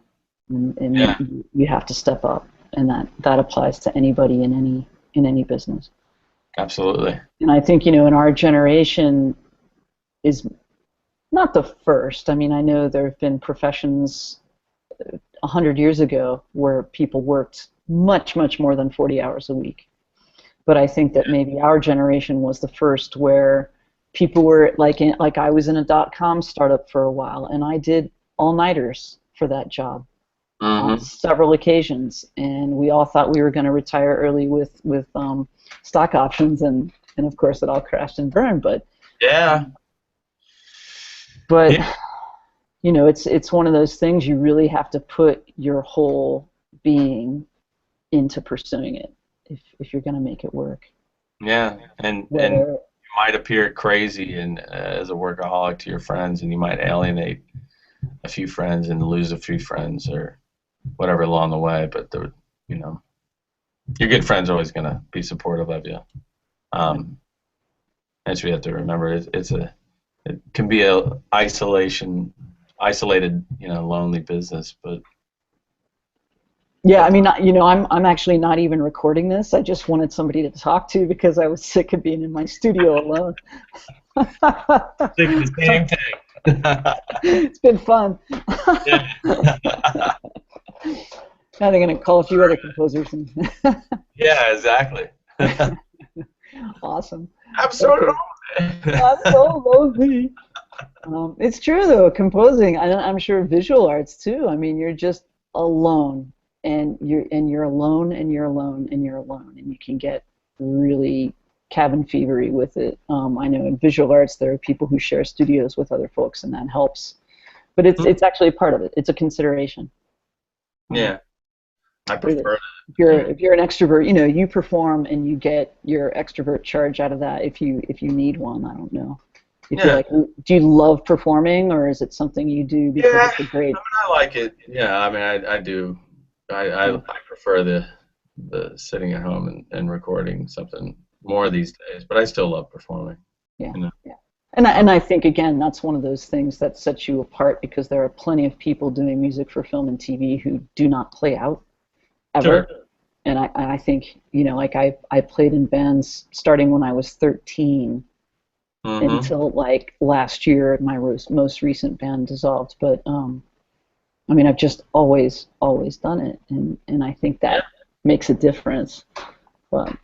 Yeah. you have to step up, and that applies to anybody in any business. Absolutely. And I think in our generation is not the first. I mean, I know there have been professions 100 years ago where people worked much, much more than 40 hours a week. But I think that maybe our generation was the first where people were like I was in a .com startup for a while, and I did all-nighters for that job on several occasions, and we all thought we were going to retire early with stock options, and of course it all crashed and burned. But it's one of those things you really have to put your whole being into pursuing it if you're going to make it work. Yeah, and you might appear crazy and as a workaholic to your friends, and you might alienate a few friends and lose a few friends or whatever along the way. But your good friend's always going to be supportive of you. That's what you have to remember. It can be a isolated, lonely business, but. Yeah, I mean, I'm actually not even recording this. I just wanted somebody to talk to because I was sick of being in my studio alone. Sick of the same thing. It's been fun. Now they're going to call a few other composers. Yeah, exactly. Awesome. I'm so lonely. I'm so lonely. It's true though. Composing, I'm sure visual arts too. I mean, you're just alone. And you're alone, and you're alone, and you're alone, and you can get really cabin fevery with it. I know in visual arts there are people who share studios with other folks, and that helps. But it's actually a part of it. It's a consideration. Yeah, I prefer that. If you're an extrovert, you perform and you get your extrovert charge out of that. If you need one, I don't know. Do you love performing, or is it something you do because it's a great? I mean, I like it. Yeah, I mean, I do. I prefer the sitting at home and recording something more these days, but I still love performing. Yeah. And I think again that's one of those things that sets you apart because there are plenty of people doing music for film and TV who do not play out ever. Sure. And I think I played in bands starting when I was 13 until like last year my most recent band dissolved, but I mean, I've just always done it, and I think that makes a difference. But,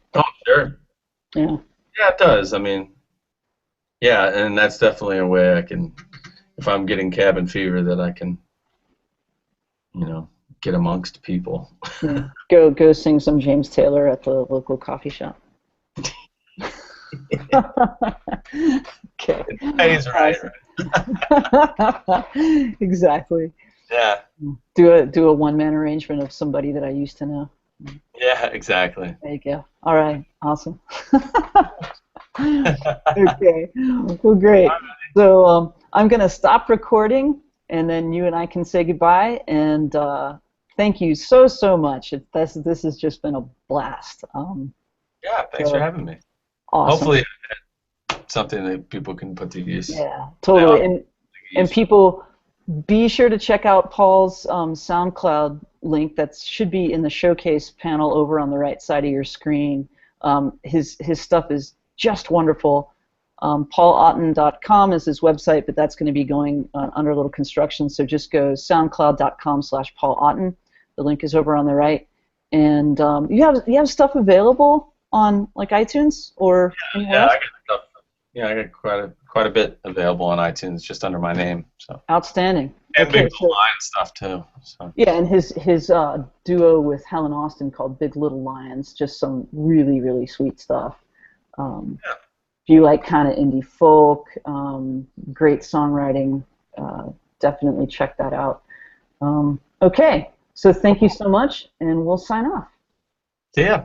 sure. Yeah. Yeah, it does. I mean, yeah, and that's definitely a way I can, if I'm getting cabin fever, that I can, get amongst people. Yeah. Go sing some James Taylor at the local coffee shop. Okay. It pays right. Exactly. Yeah. Do a one-man arrangement of somebody that I used to know. Yeah, exactly. There you go. All right. Awesome. Okay. Well, great. So I'm going to stop recording, and then you and I can say goodbye. And thank you so much. This has just been a blast. Yeah, thanks for having me. Awesome. Hopefully, it's something that people can put to use. Yeah, totally. And people, be sure to check out Paul's SoundCloud link. That should be in the showcase panel over on the right side of your screen. His stuff is just wonderful. PaulOtten.com is his website, but that's going to be going under a little construction. So just go soundcloud.com/Paul Otten. The link is over on the right. And you have stuff available on like iTunes or anywhere else? I got stuff. Yeah, I got quite a bit available on iTunes just under my name. So outstanding. and Okay, Big Little Lion stuff too. So. Yeah, and his duo with Helen Austin called Big Little Lions, just some really sweet stuff. If you like kind of indie folk, great songwriting, definitely check that out. Okay, so thank you so much, and we'll sign off. See ya.